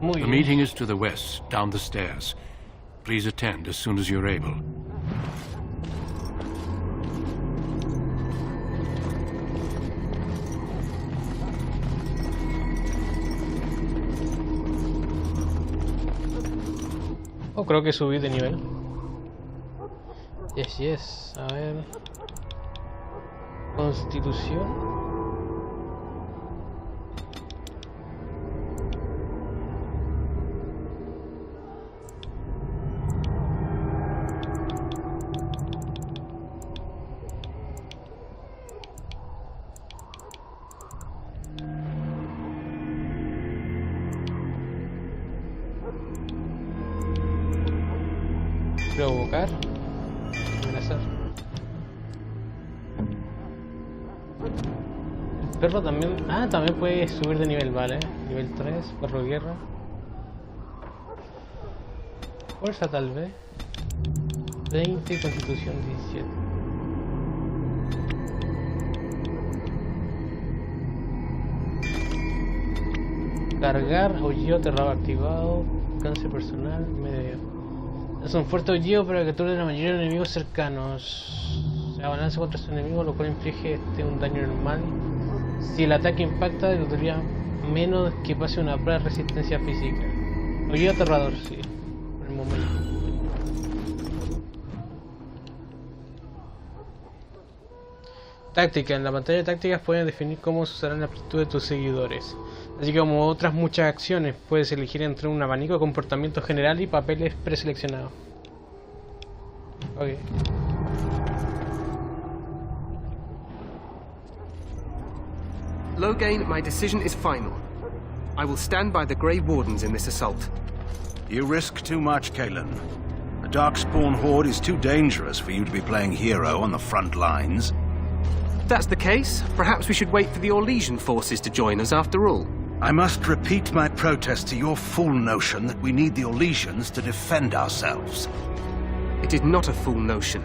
The meeting is to the west, down the stairs. Please attend as soon as you're able. Oh, creo que subí de nivel. Yes. A ver. Constitución. Provocar. Amenazar. El perro también... Ah, también puede subir de nivel, vale. Nivel 3, perro guerra. Fuerza tal vez. 20 y constitución 17. Cargar, aullido aterrador activado. Alcance personal, medio. Es un fuerte aullido para que capture la mayoría de enemigos cercanos. Se abalanza contra su enemigo, lo cual inflige un daño normal. Si el ataque impacta, destruiría menos que pase una prueba de resistencia física. Aullido aterrador, sí. Por el momento. Táctica. En la pantalla de tácticas puedes definir cómo se usarán la aptitud de tus seguidores. Así que como otras muchas acciones, puedes elegir entre un abanico de comportamiento general y papeles preseleccionados. Ok. Loghain, my decision is final. I will stand by the Grey Wardens in this assault. You risk too much, Kalen. The Darkspawn Horde is too dangerous for you to be playing hero on the front lines. If that's the case, perhaps we should wait for the Orlesian forces to join us after all. I must repeat my protest to your fool notion that we need the Orlesians to defend ourselves. It is not a fool notion.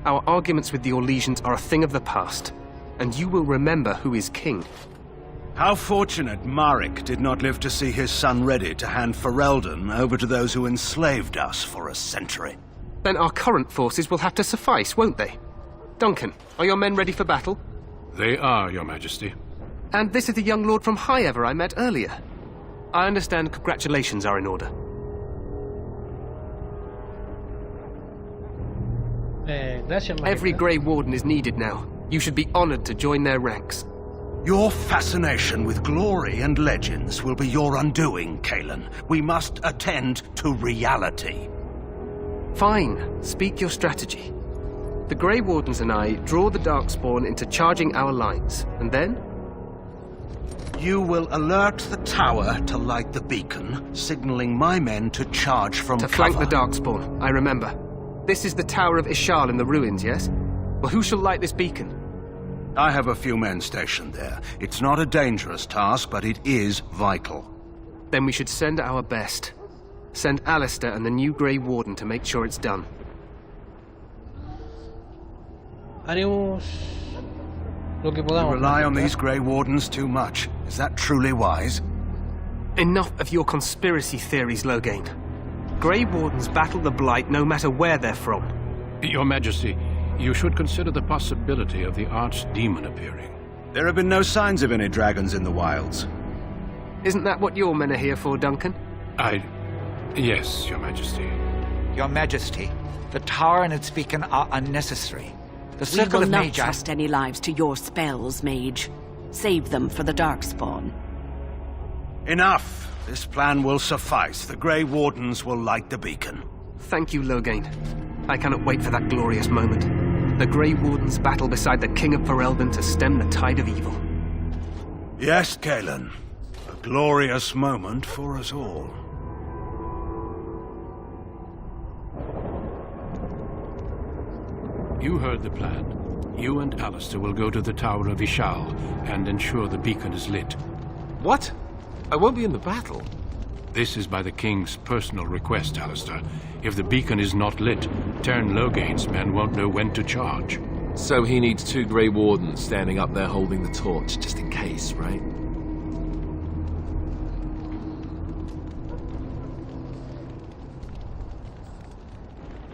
Our arguments with the Orlesians are a thing of the past, and you will remember who is king. How fortunate Marek did not live to see his son ready to hand Ferelden over to those who enslaved us for a century. Then our current forces will have to suffice, won't they? Duncan, are your men ready for battle? They are, Your Majesty. And this is the young lord from Highever I met earlier. I understand congratulations are in order. Gracias, Every Grey Warden is needed now. You should be honored to join their ranks. Your fascination with glory and legends will be your undoing, Kalen. We must attend to reality. Fine. Speak your strategy. The Grey Wardens and I draw the Darkspawn into charging our lines, and then? You will alert the tower to light the beacon, signaling my men to charge from cover. To flank the Darkspawn, I remember. This is the Tower of Ishal in the ruins, yes? Well, who shall light this beacon? I have a few men stationed there. It's not a dangerous task, but it is vital. Then we should send our best. Send Alistair and the new Grey Warden to make sure it's done. Haremos lo que podamos. You rely on these Grey Wardens too much. Is that truly wise? Enough of your conspiracy theories, Loghain. Grey Wardens battle the Blight no matter where they're from. Your Majesty, you should consider the possibility of the archdemon appearing. There have been no signs of any dragons in the wilds. Isn't that what your men are here for, Duncan? Yes, Your Majesty. Your Majesty, the tower and its beacon are unnecessary. The We circle will of not Magi... trust any lives to your spells, Mage. Save them for the Darkspawn. Enough! This plan will suffice. The Grey Wardens will light the beacon. Thank you, Loghain. I cannot wait for that glorious moment. The Grey Wardens battle beside the King of Ferelden to stem the tide of evil. Yes, Kalen. A glorious moment for us all. You heard the plan. You and Alistair will go to the Tower of Ishal and ensure the beacon is lit. What? I won't be in the battle. This is by the King's personal request, Alistair. If the beacon is not lit, Tern Loghain's men won't know when to charge. So he needs 2 Grey Wardens standing up there holding the torch, just in case, right?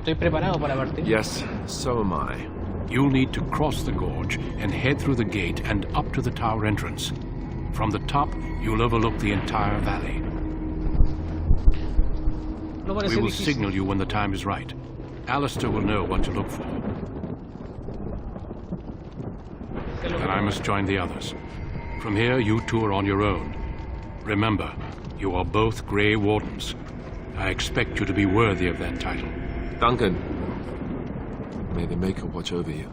Estoy preparado para partir. Yes, so am I. You'll need to cross the gorge and head through the gate and up to the tower entrance. From the top, you'll overlook the entire valley. No parece We will difícil. signal you when the time is right. Alistair will know what to look for. And I must join the others. From here, you two are on your own. Remember, you are both Grey Wardens. I expect you to be worthy of that title. Duncan, may the Maker watch over you.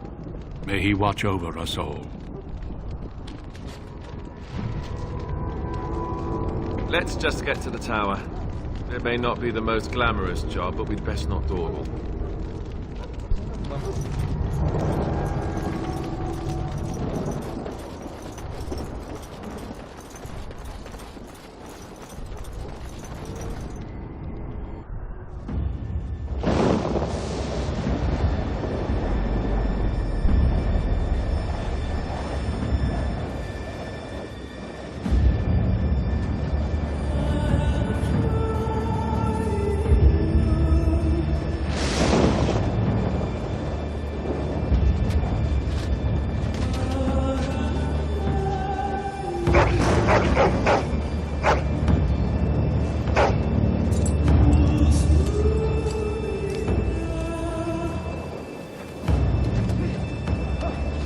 May he watch over us all. Let's just get to the tower. It may not be the most glamorous job, but we'd best not dawdle.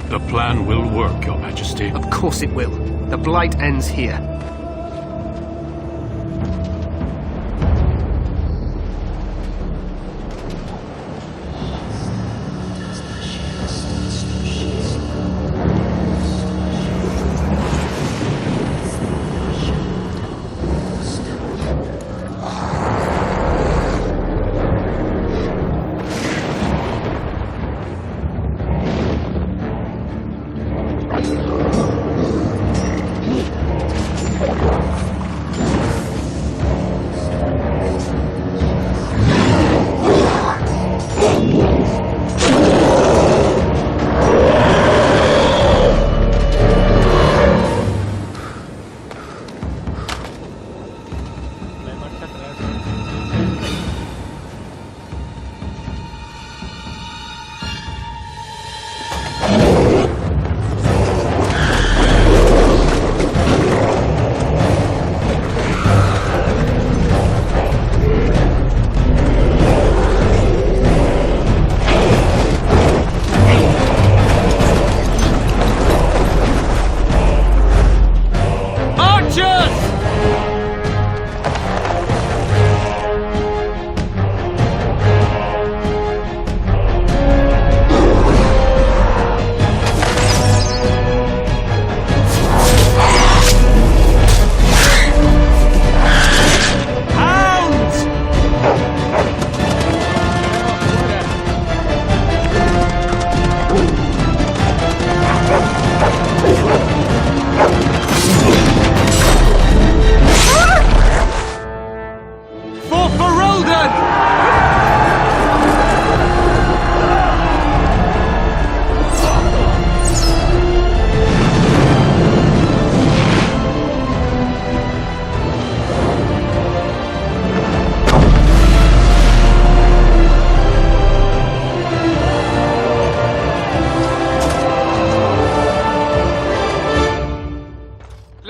The plan will work, Your Majesty. Of course it will. The Blight ends here.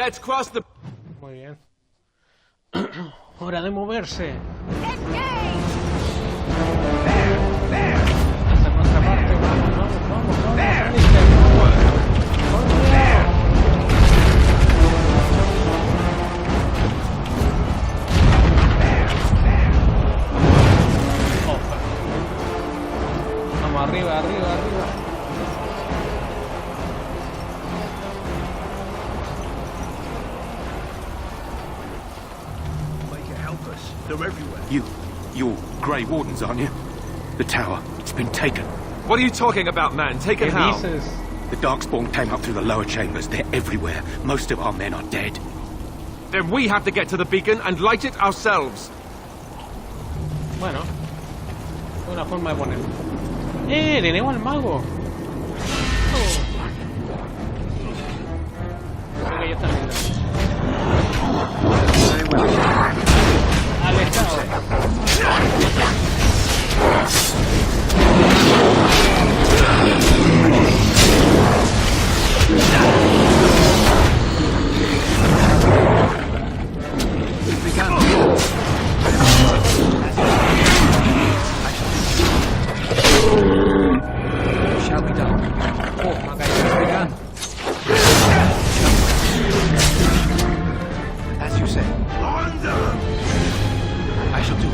Let's cross the... Muy bien. Hora de moverse. Hasta nuestra parte. Vamos, vamos, vamos, vamos, arriba, arriba, arriba. They're everywhere. You're Grey Wardens, aren't you? The tower, it's been taken. What are you talking about, man? Taken how? The Darkspawn came up through the lower chambers. They're everywhere. Most of our men are dead. Then we have to get to the beacon and light it ourselves. Bueno, una forma de ponerlo. Tenemos al mago. Creo que ya está listo. Alejado. Shall be done. Oh, my guys, begun. As you say. I shall do it.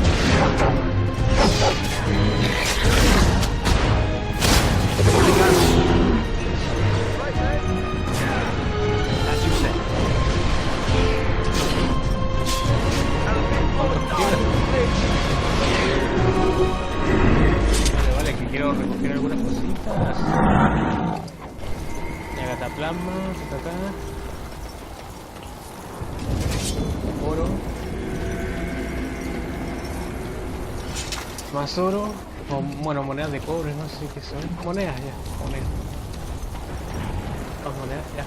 As you say. Vale, que quiero recoger algunas cositas. Ya cataplasma, oro. Más oro. O, bueno, monedas de cobre, no sé qué son. Monedas, ya. Monedas. Dos monedas, ya.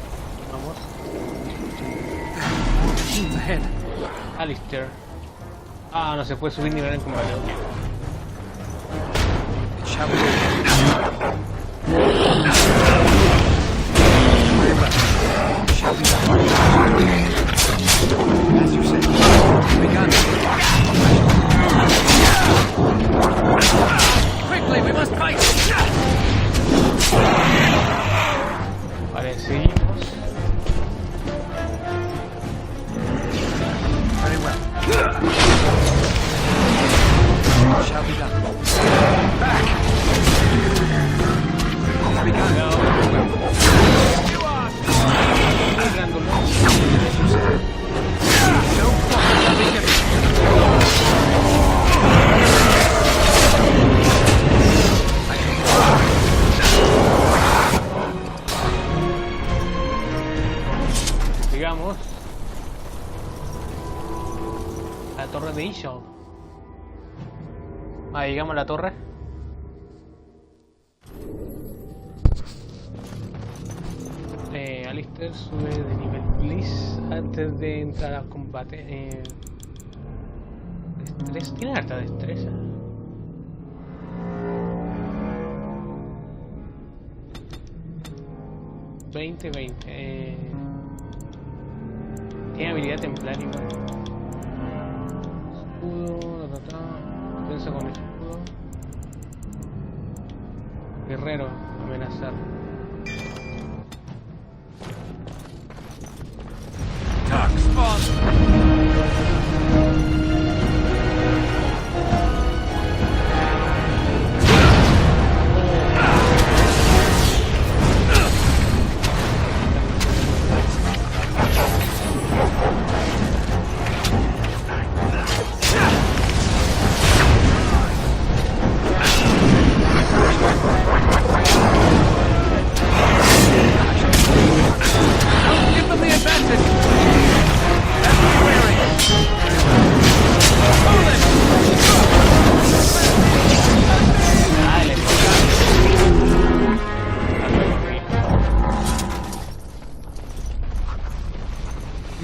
Vamos. Alistair. Ah, no se puede subir nivel en combate. As you say. Begun. Quickly, we must fight. Vale, seguimos. Very well. Shall be done. Back. Begun. No. You are. Digamos la torre de Ishol. Llegamos a la torre. Alistair sube de nivel, please, antes de entrar al combate. Destreza, tiene harta destreza. $20. Tiene habilidad templar igual. Escudo, defensa con escudo. Guerrero, amenazar.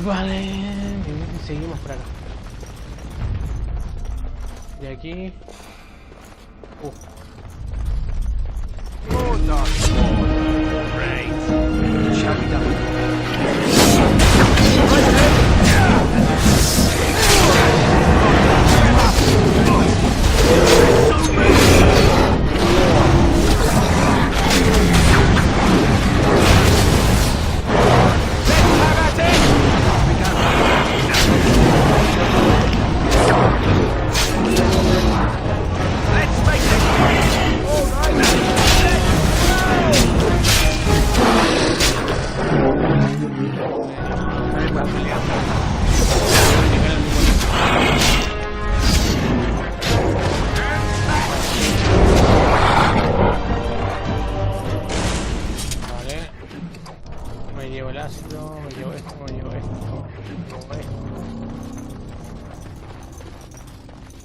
Vale, seguimos por acá. Y aquí. Shall be done.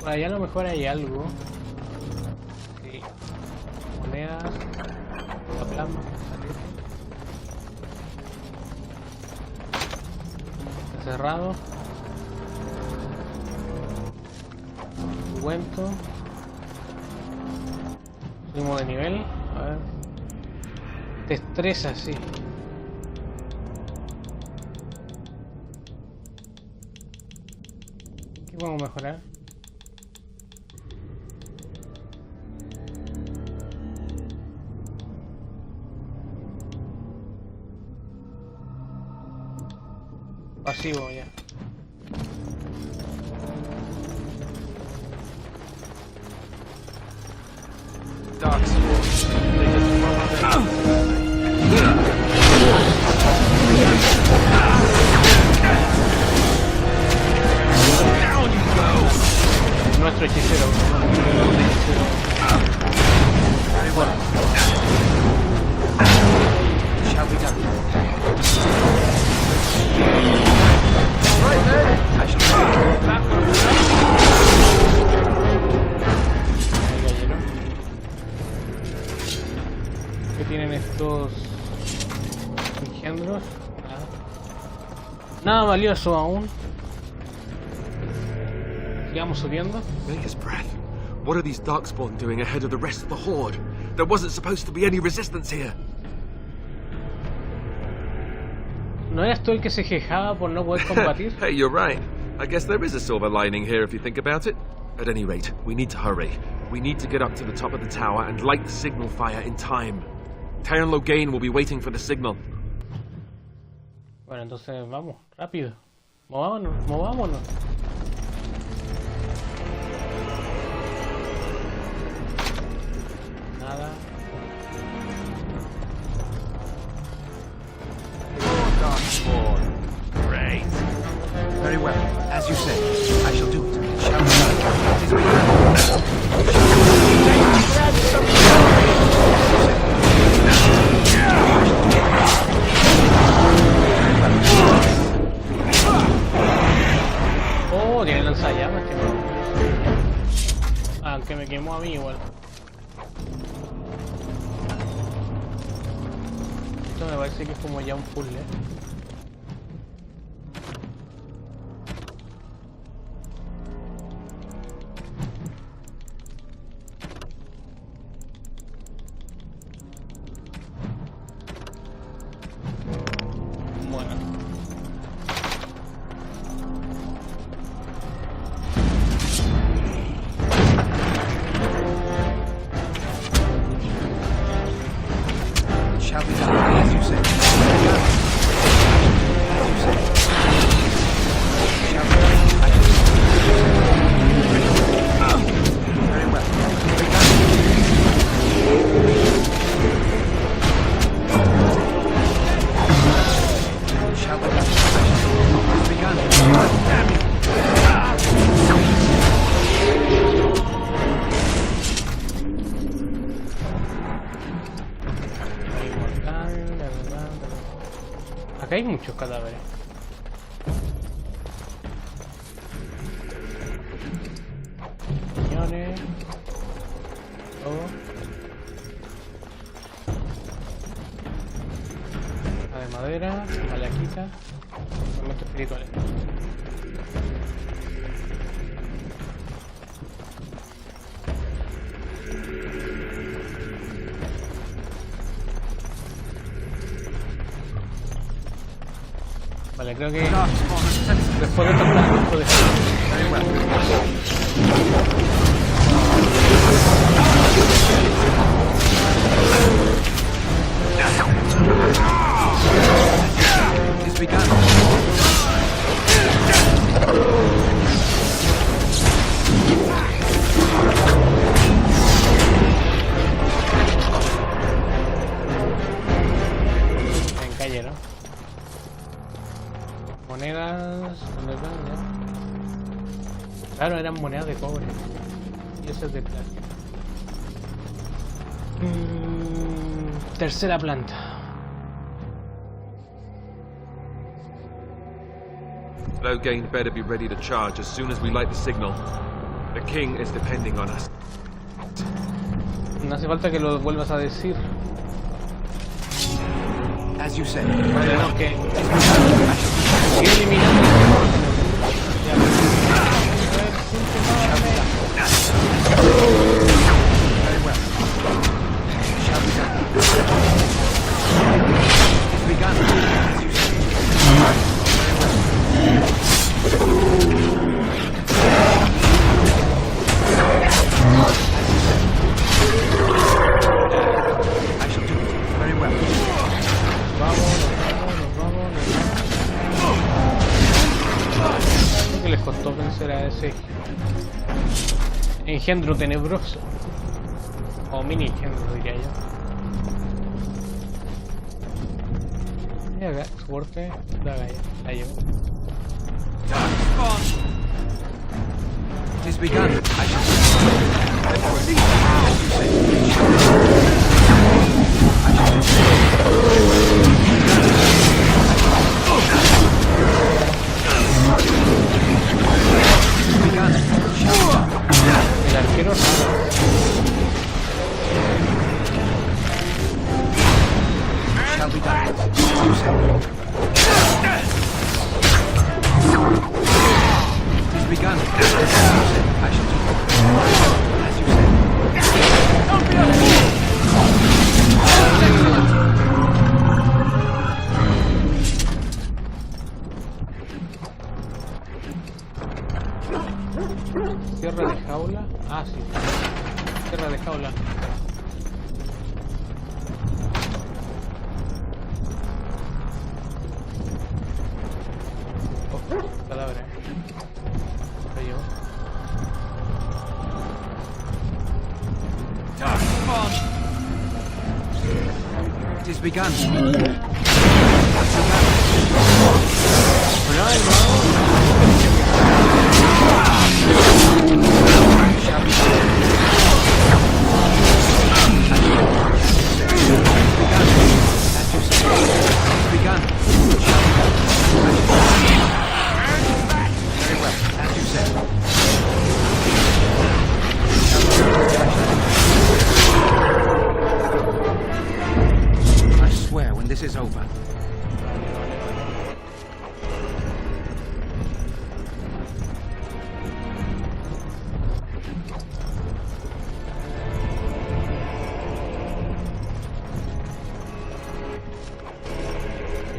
Para allá a lo mejor hay algo. Sí. Monedas. La plasma. Está cerrado. Cuento. Subimos de nivel. A ver. Destreza, sí. ¿Qué podemos mejorar? Pasivo ya. Nuestro hechicero. Bueno. ¿Qué tienen estos engendros? Nada valioso aún. Sigamos subiendo. Vega's breath. What are these darkspawn doing ahead of the rest of the horde? There wasn't supposed to be any resistance here. ¿No eras tú el que se quejaba por no poder combatir? Hey, you're right. I guess there is a silver lining here if you think about it. At any rate, we need to hurry. We need to get up to the top of the tower and light the signal fire in time. Taron Logain will be waiting for the signal. Bueno, entonces vamos, rápido. Movámonos, movámonos. Nada. Great. Very well. As you say, I shall do it. Shall we? Oh, tiene lanzallamas que no. Aunque me quemó a mí igual. Esto me parece que es como ya un puzzle. Acá hay muchos cadáveres. Cañones. Todo. La de madera, malaquita. Elementos espirituales. Vale, creo que después de tocar esto de en calle, ¿no? Monedas... ¿dónde están? Claro, eran monedas de cobre. Y eso es de plata. Tercera planta. Logain better be ready to charge as soon as we light the signal. The king is depending on us. No hace falta que lo vuelvas a decir. As you said. Tenemos que ir eliminando. Very well. Shall be done. It's begun. As you said. I shall do it. Very well. Creo que les costó vencer a ese engendro tenebroso. O mini engendro, diría yo. Y acá, suerte, daga ya, la llevo. It is begun. I El arquero shall be done. It is begun. I shall do it. As you Cierre de jaula. Ah, sí. Cierre de jaula. Oh, cadáver. Lo llevo. It is begun. I swear when this is over.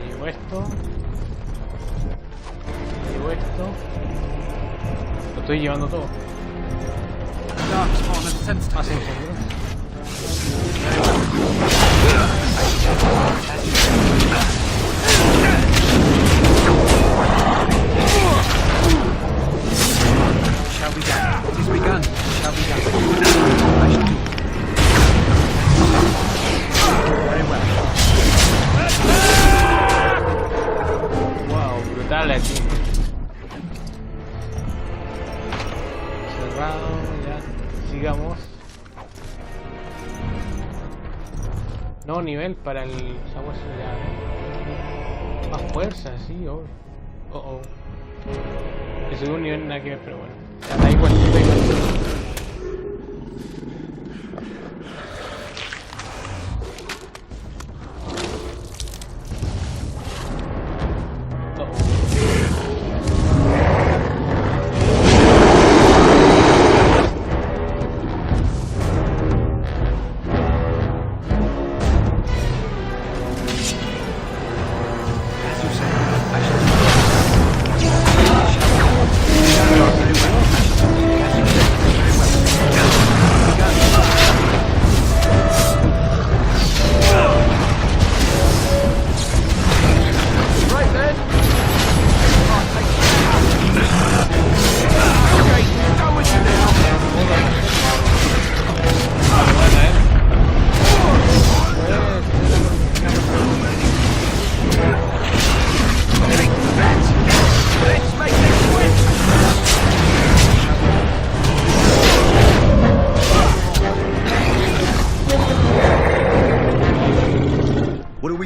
Llevo esto. Llevo esto. Lo estoy llevando todo. Más engendros. Shall be done. It is begun. Shall be done. I shall do it. Very well. Wow, brutal aquí. Cerrado, ya. Sigamos. Nuevo nivel para el sabueso ya. Más fuerza, sí, oh. Oh, oh. Le subí un nivel nada que ver, pero bueno. Ya, da igual, da igual.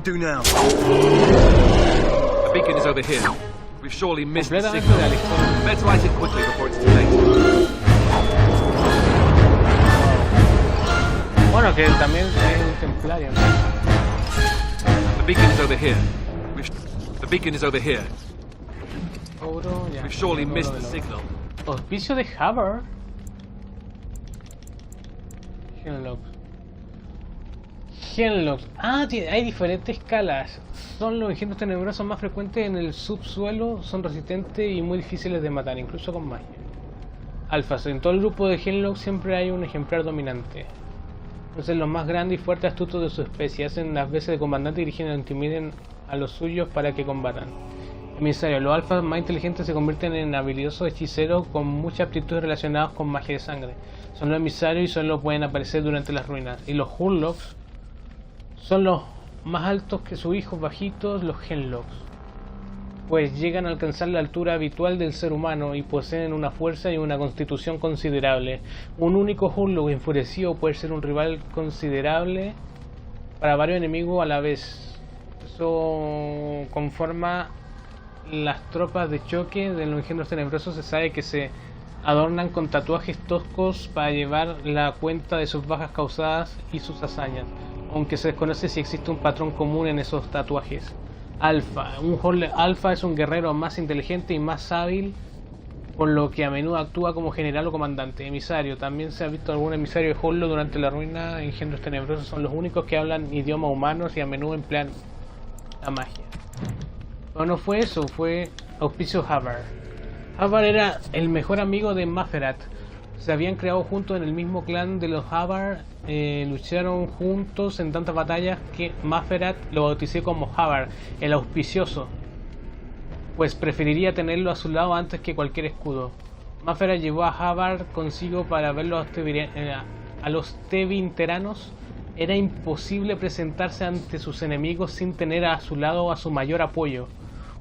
do now? The beacon is over here. We've surely missed the signal. Let's light it quickly before it's too late. Bueno, que también es un templario, ¿no? The beacon is over here. The beacon is over here. Oro, ya. We've surely Oro missed de the los- signal. Hospicio de Haber. Genlocks. Ah, hay diferentes escalas. Son los engendros tenebrosos más frecuentes en el subsuelo. Son resistentes y muy difíciles de matar, incluso con magia. Alfas. En todo el grupo de Genlocks siempre hay un ejemplar dominante. Entonces los más grandes y fuertes astutos de su especie hacen las veces de comandante y dirigen o intimiden a los suyos para que combatan. Emisario. Los alfas más inteligentes se convierten en habilidosos hechiceros con muchas aptitudes relacionadas con magia de sangre. Son los emisarios y solo pueden aparecer durante las ruinas. Y los Hurlocks son los más altos que sus hijos bajitos, los Genlocks, pues llegan a alcanzar la altura habitual del ser humano y poseen una fuerza y una constitución considerable. Un único Hurlock enfurecido puede ser un rival considerable para varios enemigos a la vez. Eso conforma las tropas de choque de los engendros tenebrosos. Se sabe que se adornan con tatuajes toscos para llevar la cuenta de sus bajas causadas y sus hazañas, aunque se desconoce si existe un patrón común en esos tatuajes. Alfa. Un Hurlock alfa es un guerrero más inteligente y más hábil, por lo que a menudo actúa como general o comandante. Emisario. También se ha visto algún emisario de Hurlock durante la ruina. Engendros tenebrosos son los únicos que hablan idioma humanos y a menudo emplean la magia. Pero no fue eso, fue auspicio Havar. Havar era el mejor amigo de Maferat. Se habían creado juntos en el mismo clan de los Havar. Lucharon juntos en tantas batallas que Maferat lo bauticé como Havar, el auspicioso, pues preferiría tenerlo a su lado antes que cualquier escudo. Maferat llevó a Havar consigo para ver a los tevinteranos. Era imposible presentarse ante sus enemigos sin tener a su lado a su mayor apoyo.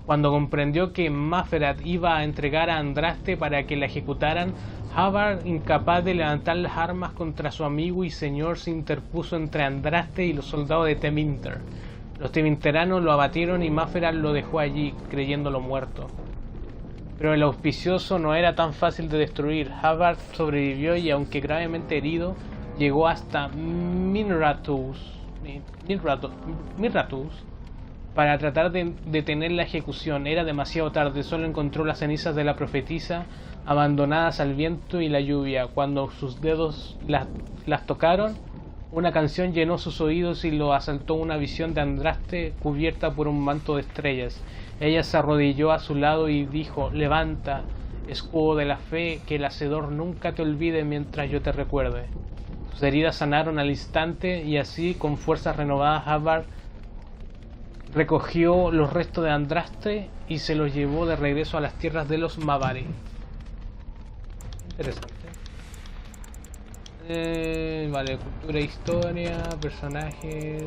Cuando comprendió que Maferat iba a entregar a Andraste para que la ejecutaran, Havar, incapaz de levantar las armas contra su amigo y señor, se interpuso entre Andraste y los soldados de Tevinter. Los tevinteranos lo abatieron y Maferat lo dejó allí, creyéndolo muerto. Pero el auspicioso no era tan fácil de destruir. Havar sobrevivió y, aunque gravemente herido, llegó hasta Minratus para tratar de detener la ejecución. Era demasiado tarde, solo encontró las cenizas de la profetisa abandonadas al viento y la lluvia. Cuando sus dedos las tocaron, una canción llenó sus oídos y lo asaltó una visión de Andraste cubierta por un manto de estrellas. Ella se arrodilló a su lado y dijo: levanta, escudo de la fe, que el hacedor nunca te olvide mientras yo te recuerde. Sus heridas sanaron al instante y así, con fuerzas renovadas, Havar recogió los restos de Andraste y se los llevó de regreso a las tierras de los Mavari. Interesante. Vale, cultura, historia, personajes.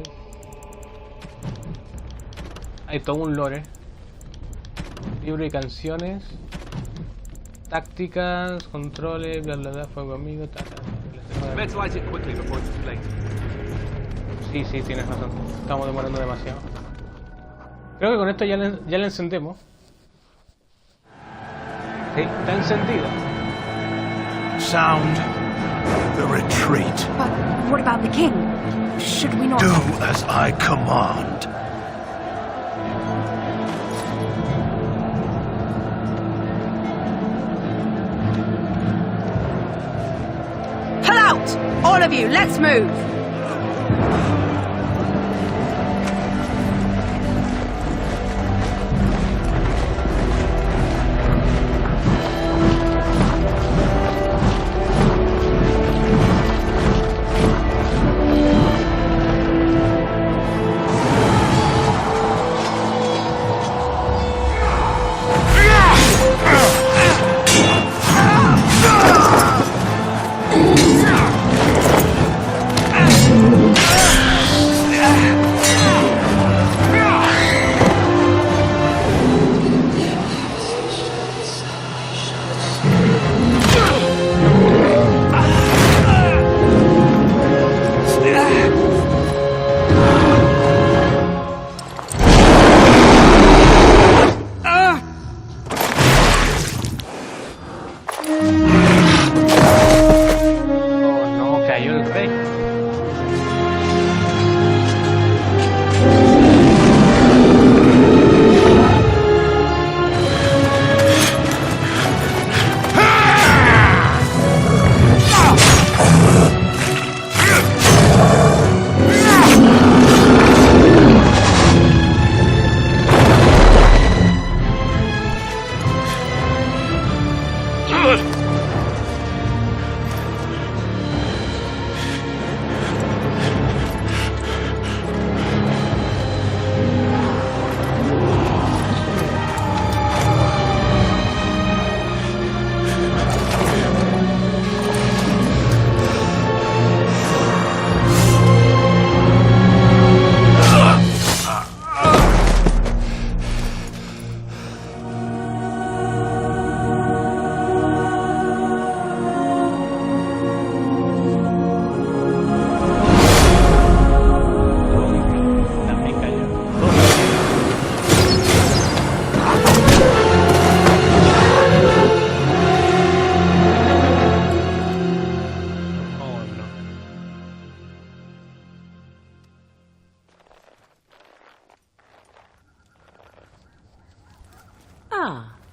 Hay todo un lore. Libro y canciones. Tácticas, controles, bla bla bla, fuego amigo, Let's light it quickly before it's too late. Sí, tienes razón. Estamos demorando demasiado. Creo que con esto ya le encendemos. Sí, está encendida. Sound the retreat. But what about the king? Should we not... Do as I command. Pull out! All of you, let's move!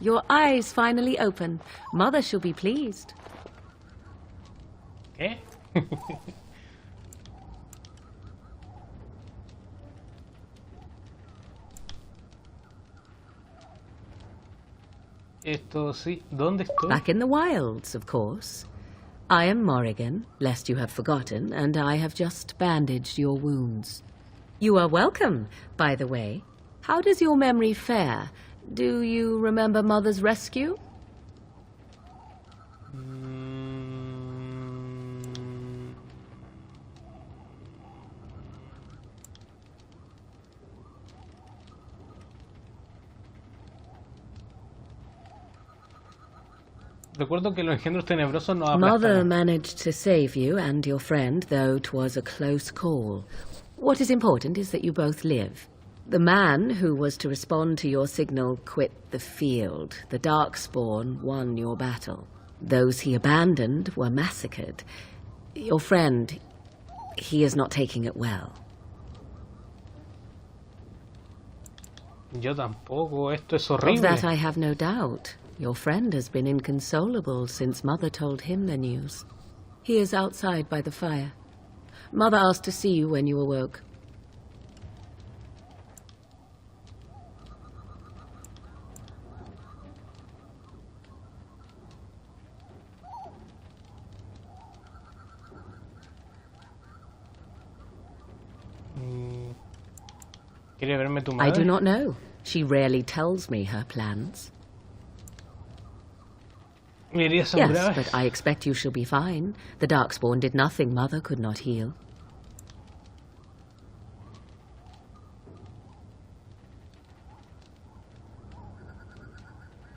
your eyes finally open. Mother shall be pleased. ¿Qué? Esto sí. ¿Dónde estoy? Back in the wilds, of course. I am Morrigan, lest you have forgotten, and I have just bandaged your wounds. You are welcome, by the way. How does your memory fare? Do you remember Mother's rescue? Recuerdo que los engendros tenebrosos no Mother aplastaron. managed to save you and your friend, though 'twas a close call. What is important is that you both live. The man who was to respond to your signal quit the field. The Darkspawn won your battle. Those he abandoned were massacred. Your friend, he is not taking it well. Yo tampoco, esto es Of horrible. that I have no doubt. Your friend has been inconsolable since Mother told him the news. He is outside by the fire. Mother asked to see you when you awoke. ¿Quiere verme tu I madre? do not know. She rarely tells me her plans. Mi herida son Yes, graves. but I expect you shall be fine. The Darkspawn did nothing Mother could not heal.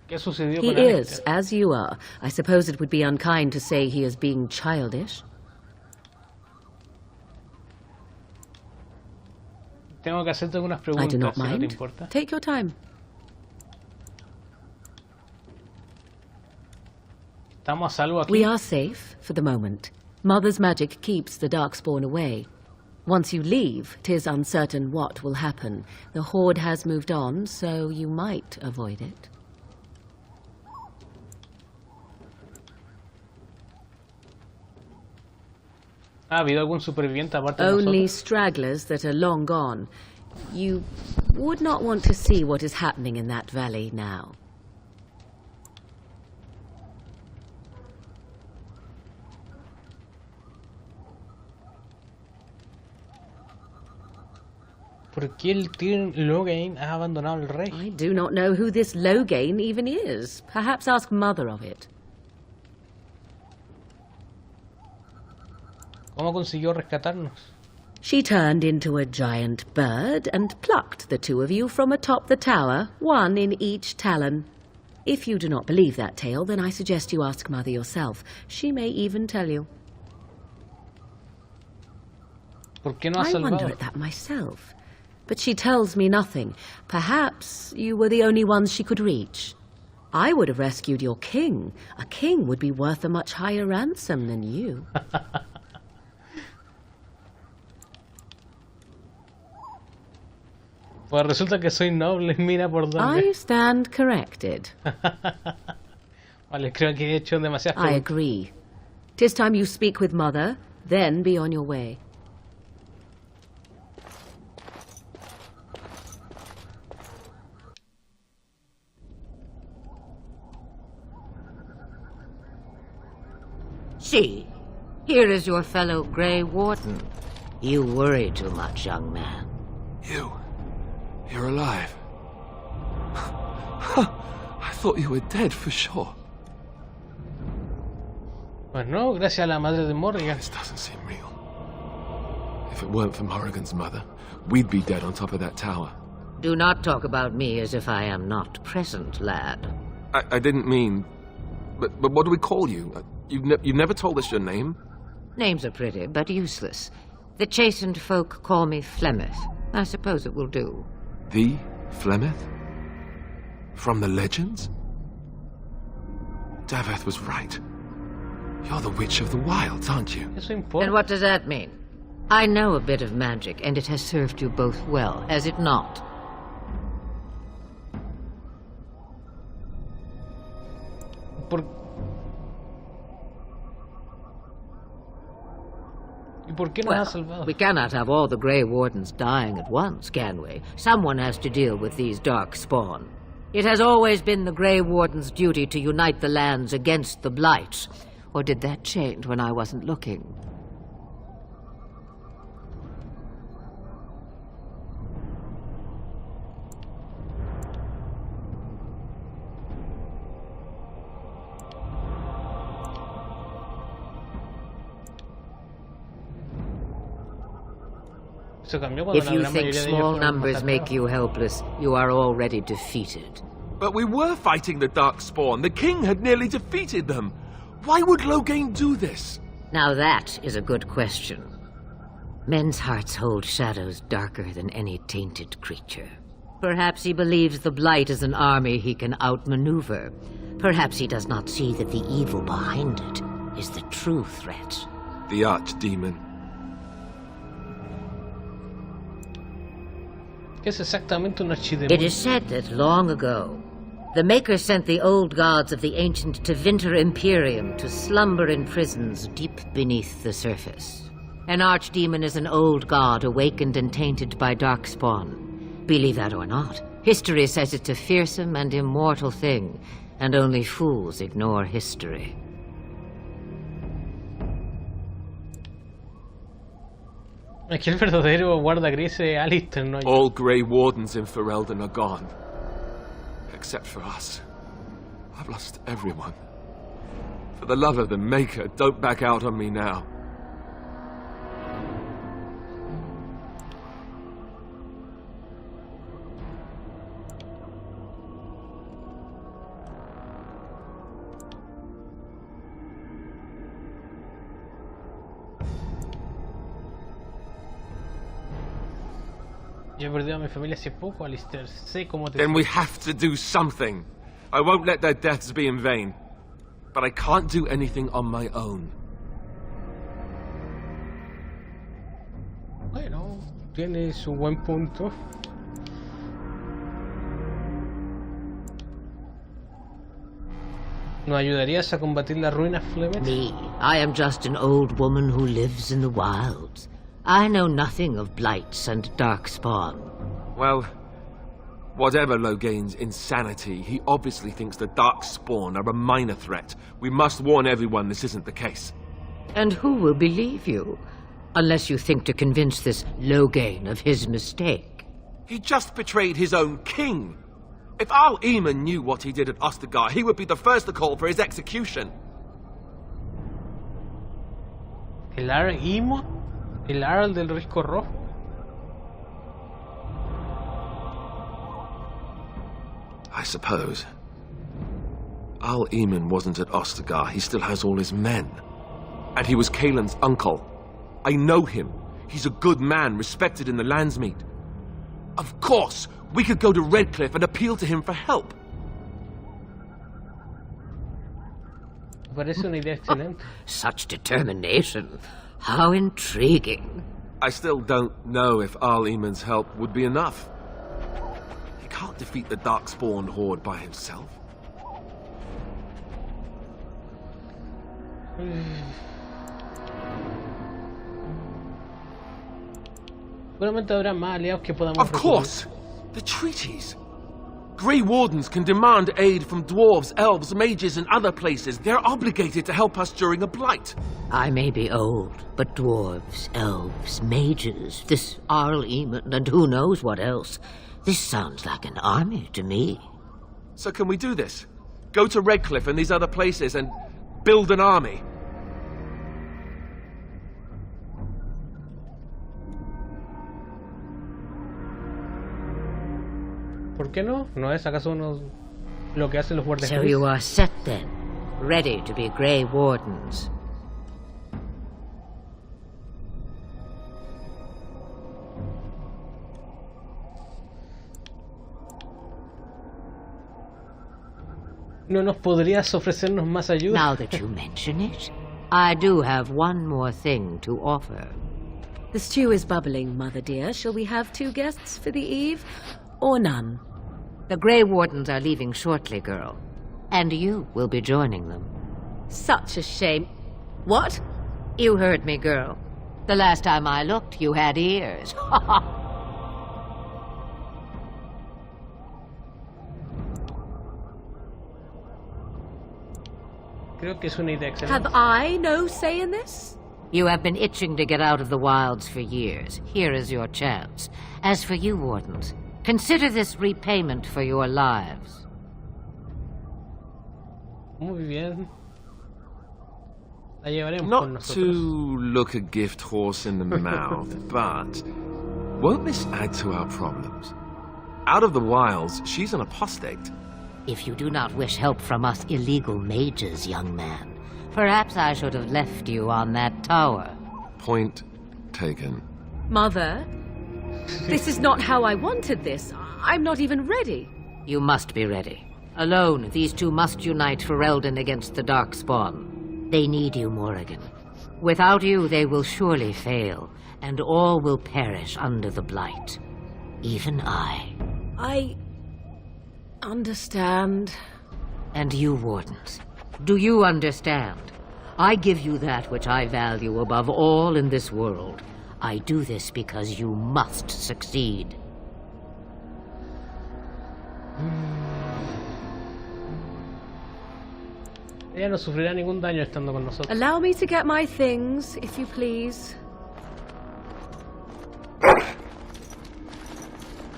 ¿Qué sucedió He con is, Alistair? as you are. I suppose it would be unkind to say he is being childish. Tengo que hacerte algunas I preguntas, do not si no te mind. importa. Take your time. Estamos a salvo aquí. We are safe, for the moment. Mother's magic keeps the Darkspawn away. Once you leave, 'tis uncertain what will happen. The Horde has moved on, so you might avoid it. ¿Ha habido algún superviviente aparte de Only nosotros? stragglers that are long gone. You would not want to see what is happening in that valley now. ¿Por qué el tío Logain ha abandonado al rey? I do not know who this Logain even is. Perhaps ask Mother of it. ¿Cómo consiguió rescatarnos? She turned into a giant bird and plucked the two of you from atop the tower, one in each talon. If you do not believe that tale, then I suggest you ask Mother yourself. She may even tell you. ¿Por qué no ha I wonder salvado? at that myself. But she tells me nothing. Perhaps you were the only ones she could reach. I would have rescued your king. A king would be worth a much higher ransom than you. Pues resulta que soy noble, mira por I dónde. stand corrected. Vale, creo que he hecho demasiadas I preguntas. agree. 'Tis time you speak with Mother, then be on your way. See, here is your fellow Grey Warden. You worry too much, young man. You're alive. I thought you were dead for sure. Pues no, gracias a la madre de Morrigan. This doesn't seem real. If it weren't for Morrigan's mother, we'd be dead on top of that tower. Do not talk about me as if I am not present, lad. I didn't mean... But what do we call you? You've never told us your name? Names are pretty, but useless. The chastened folk call me Flemeth. I suppose it will do. The Flemeth? From the legends? Daveth was right. You're the Witch of the Wilds, aren't you? Eso importa. And what does that mean? I know a bit of magic, and it has served you both well, has it not? ¿Y por qué nos ha Well, salvado? we cannot have all the Grey Wardens dying at once, can we? Someone has to deal with these dark spawn. It has always been the Grey Warden's duty to unite the lands against the Blights. Or did that change when I wasn't looking? Se cambió cuando If la you gran think mayoría de ellos small fueron numbers make masacrados. you helpless, you are already defeated. But we were fighting the Darkspawn. The king had nearly defeated them. Why would Loghain do this? Now that is a good question. Men's hearts hold shadows darker than any tainted creature. Perhaps he believes the Blight is an army he can outmaneuver. Perhaps he does not see that the evil behind it is the true threat. The Archdemon. ¿Qué es exactamente un archidemonio? It is said that long ago, the Maker sent the old gods of the ancient Tevinter Imperium to slumber in prisons deep beneath the surface. An archdemon is an old god awakened and tainted by darkspawn. Believe that or not, history says it's a fearsome and immortal thing, and only fools ignore history. Aquí el verdadero guarda gris es Alistair, ¿no? All Grey Wardens in Ferelden are gone. Except for us. I've lost everyone. For the love of the Maker, don't back out on me now. Yo he perdido a mi familia hace poco, Alistair. Sé cómo te Then we have to do something. I won't let their deaths be in vain. But I can't do anything on my own. Bueno, tiene su buen punto. ¿Nos ayudarías a combatir las ruinas, Flemeth? Me, I am just an old woman who lives in the wilds. I know nothing of blights and darkspawn. Well, whatever Loghain's insanity, he obviously thinks the Darkspawn are a minor threat. We must warn everyone this isn't the case. And who will believe you? Unless you think to convince this Loghain of his mistake. He just betrayed his own king. If Al Eamon knew what he did at Ostagar, he would be the first to call for his execution. ¿El Imo? ¿El Arl del Risco Rojo? I suppose. Al Eamon wasn't at Ostagar. He still has all his men. And he was Kaelin's uncle. I know him. He's a good man, respected in the Landsmeet. Of course, we could go to Redcliffe and appeal to him for help. Parece una idea excelente. Such determination. How intriguing. I still don't know if Al Eamon's help would be enough. He can't defeat the Darkspawn horde by himself. Seguramente habrá más aliados que podamos Of course! The treaties! Grey Wardens can demand aid from dwarves, elves, mages, and other places. They're obligated to help us during a blight. I may be old, but dwarves, elves, mages, this Arl Eamon, and who knows what else. This sounds like an army to me. So can we do this? Go to Redcliffe and these other places and build an army? ¿Por qué no? ¿No es acaso lo que hacen los guardias So gris? you are set then, ready to be Grey Wardens. ¿No nos podrías ofrecernos más ayuda? Now that you mention it, I do have one more thing to offer. The stew is bubbling, Mother dear. Shall we have 2 guests for the eve? Or none? The Grey Wardens are leaving shortly, girl. And you will be joining them. Such a shame. What? You heard me, girl. The last time I looked, you had ears. Creo que es una idea excelente. Have I no say in this? You have been itching to get out of the wilds for years. Here is your chance. As for you, Wardens, consider this repayment for your lives. Muy bien. La llevaremos con Not nosotros. to look a gift horse in the mouth, but won't this add to our problems? Out of the wilds, she's an apostate. If you do not wish help from us illegal mages, young man, perhaps I should have left you on that tower. Point taken. Mother, this is not how I wanted this. I'm not even ready. You must be ready. Alone, these two must unite for Eldon against the Darkspawn. They need you, Morrigan. Without you, they will surely fail, and all will perish under the Blight. Even I understand. And you, Wardens, do you understand? I give you that which I value above all in this world. I do this because you must succeed. Ella no sufrirá ningún daño estando con nosotros. Allow me to get my things, if you please.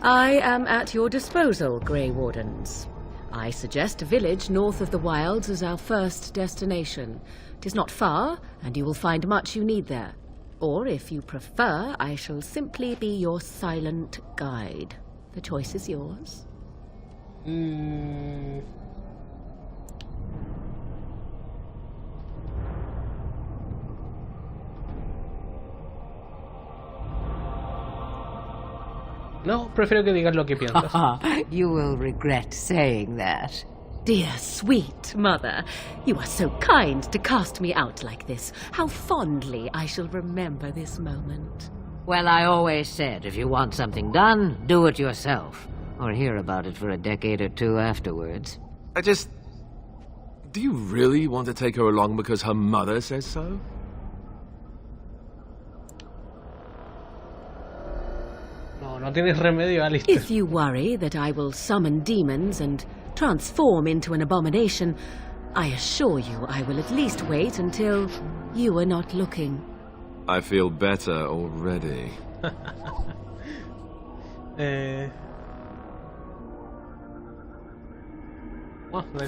I am at your disposal, Grey Wardens. I suggest a village north of the wilds as our first destination. It is not far, and you will find much you need there. Or, if you prefer, I shall simply be your silent guide. The choice is yours. No, prefiero que digas lo que piensas. You will regret saying that. Dear, sweet mother, you are so kind to cast me out like this. How fondly I shall remember this moment. Well, I always said, if you want something done, do it yourself. Or hear about it for a decade or two afterwards. Do you really want to take her along because her mother says so? No tienes remedio, Alistair. If you worry that I will summon demons and transform into an abomination, I assure you I will at least wait until you are not looking. I feel better already.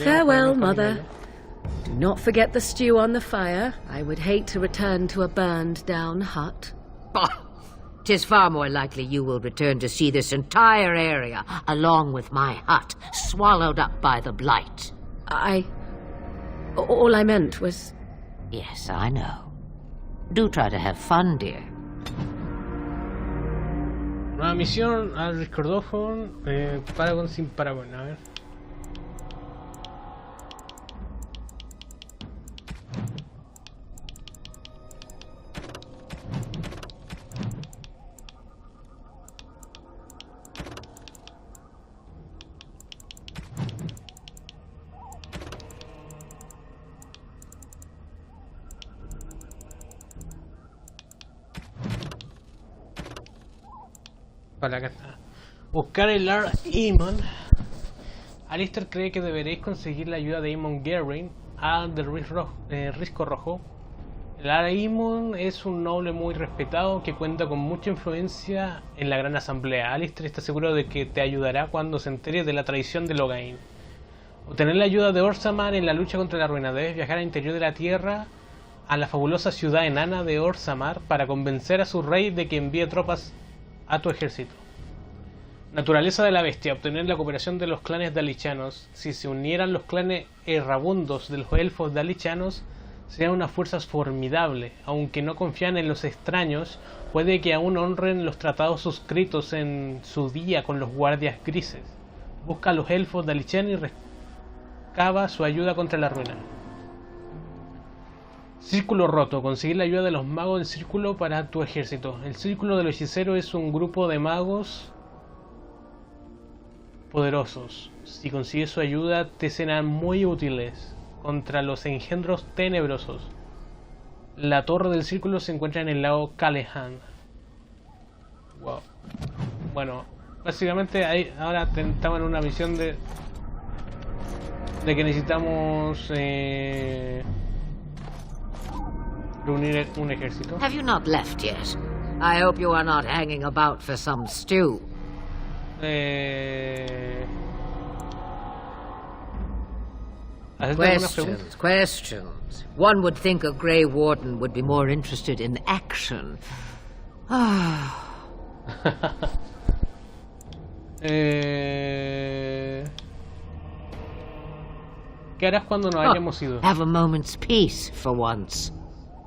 Farewell, Mother. Do not forget the stew on the fire. I would hate to return to a burned-down hut. 'Tis far more likely you will return to see this entire area, along with my hut, swallowed up by the Blight. All I meant was... Yes, I know. Do try to have fun, dear. Nueva misión al Riscordófono, Paragon sin Paragon, a ver. Para acá está. Buscar el Lord Aemon. Alistair cree que deberéis conseguir la ayuda de Aemon Guerin del Risco Rojo. El Lord Aemon es un noble muy respetado que cuenta con mucha influencia en la Gran Asamblea. Alistair está seguro de que te ayudará cuando se entere de la traición de Logain. Obtener la ayuda de Orzammar en la lucha contra la ruina. Debes viajar al interior de la tierra, a la fabulosa ciudad enana de Orzammar, para convencer a su rey de que envíe tropas a tu ejército. Naturaleza de la bestia. Obtener la cooperación de los clanes dalichanos. Si se unieran los clanes errabundos de los elfos dalichanos, sería una fuerza formidable. Aunque no confían en los extraños, puede que aún honren los tratados suscritos en su día con los guardias grises. Busca a los elfos dalichanos y recaba su ayuda contra la ruina. Círculo roto. Conseguir la ayuda de los magos del círculo para tu ejército. El círculo de los hechiceros es un grupo de magos poderosos. Si consigues su ayuda, te serán muy útiles contra los engendros tenebrosos. La torre del círculo se encuentra en el lago Calehan. Wow. Bueno, básicamente ahí, ahora estamos en una misión de que necesitamos reunir un ejército. Have you not left yet? I hope you are not hanging about for some stew. Questions. One would think a Grey Warden would be more interested in action. ¿Qué harás cuando nos hayamos ido? Have a moment's peace for once.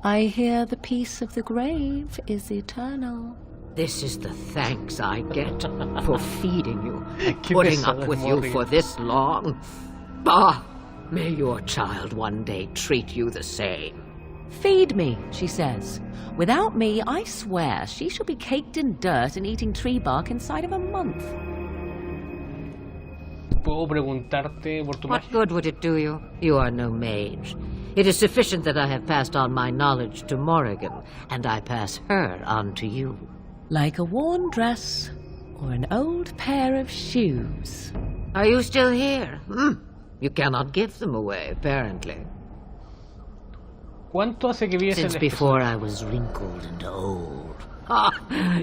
I hear the peace of the grave is eternal. This is the thanks I get for feeding you, putting up with you for this long. Bah! May your child one day treat you the same. Feed me, she says. Without me, I swear she shall be caked in dirt and eating tree bark inside of a month. ¿Puedo preguntarte por tu What good would it do you? You are no mage. It is sufficient that I have passed on my knowledge to Morrigan, and I pass her on to you. Like a worn dress or an old pair of shoes. Are you still here? You cannot give them away, apparently. ¿Cuánto hace que vives en Since before I was wrinkled and old.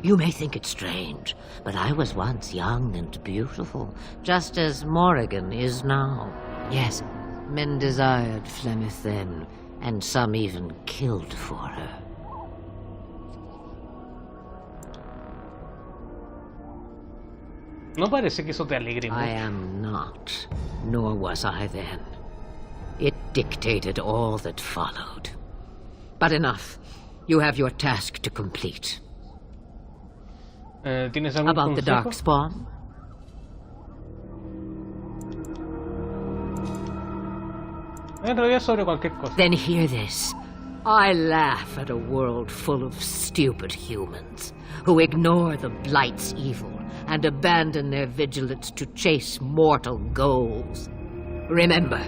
You may think it strange, but I was once young and beautiful, just as Morrigan is now. Yes, men desired Flemeth then, and some even killed for her. No parece que eso te alegre mucho. I am not, nor was I then. It dictated all that followed. But enough. You have your task to complete. ¿Tienes algún About the consejo? Darkspawn? En realidad sobre cualquier cosa. Then hear this. I laugh at a world full of stupid humans who ignore the Blight's evil and abandon their vigilance to chase mortal goals. Remember,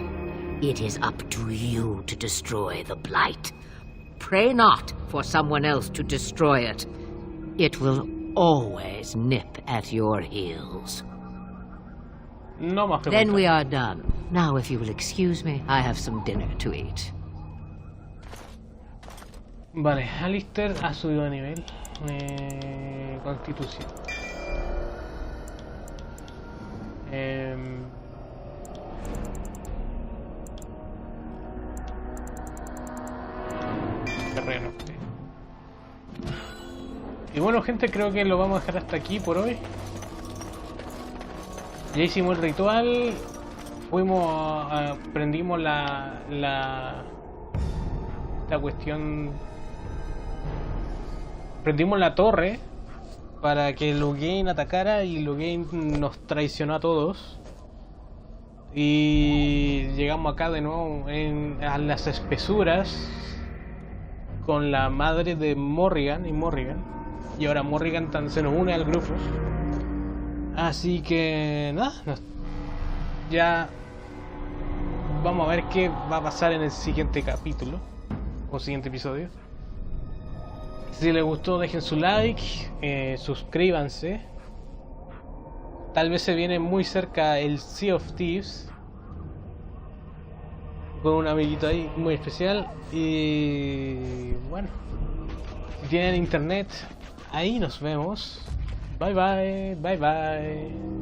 it is up to you to destroy the Blight. Pray not for someone else to destroy it. It will always nip at your heels. No más preguntas. Then we are done. Now, if you will excuse me, I have some dinner to eat. Vale, Alistair ha subido de nivel. Constitución. Terreno. Y bueno, gente, creo que lo vamos a dejar hasta aquí por hoy. Ya hicimos el ritual. Fuimos, prendimos la cuestión. Prendimos la torre para que Logain atacara y Logain nos traicionó a todos. Y llegamos acá de nuevo a las espesuras con la madre de Morrigan y ahora Morrigan se nos une al grupo. Así que nada, ya vamos a ver qué va a pasar en el siguiente capítulo o siguiente episodio. Si les gustó, dejen su like, suscríbanse. Tal vez se viene muy cerca el Sea of Thieves con un amiguito ahí muy especial. Y bueno, si tienen internet, ahí nos vemos. Bye bye, bye bye.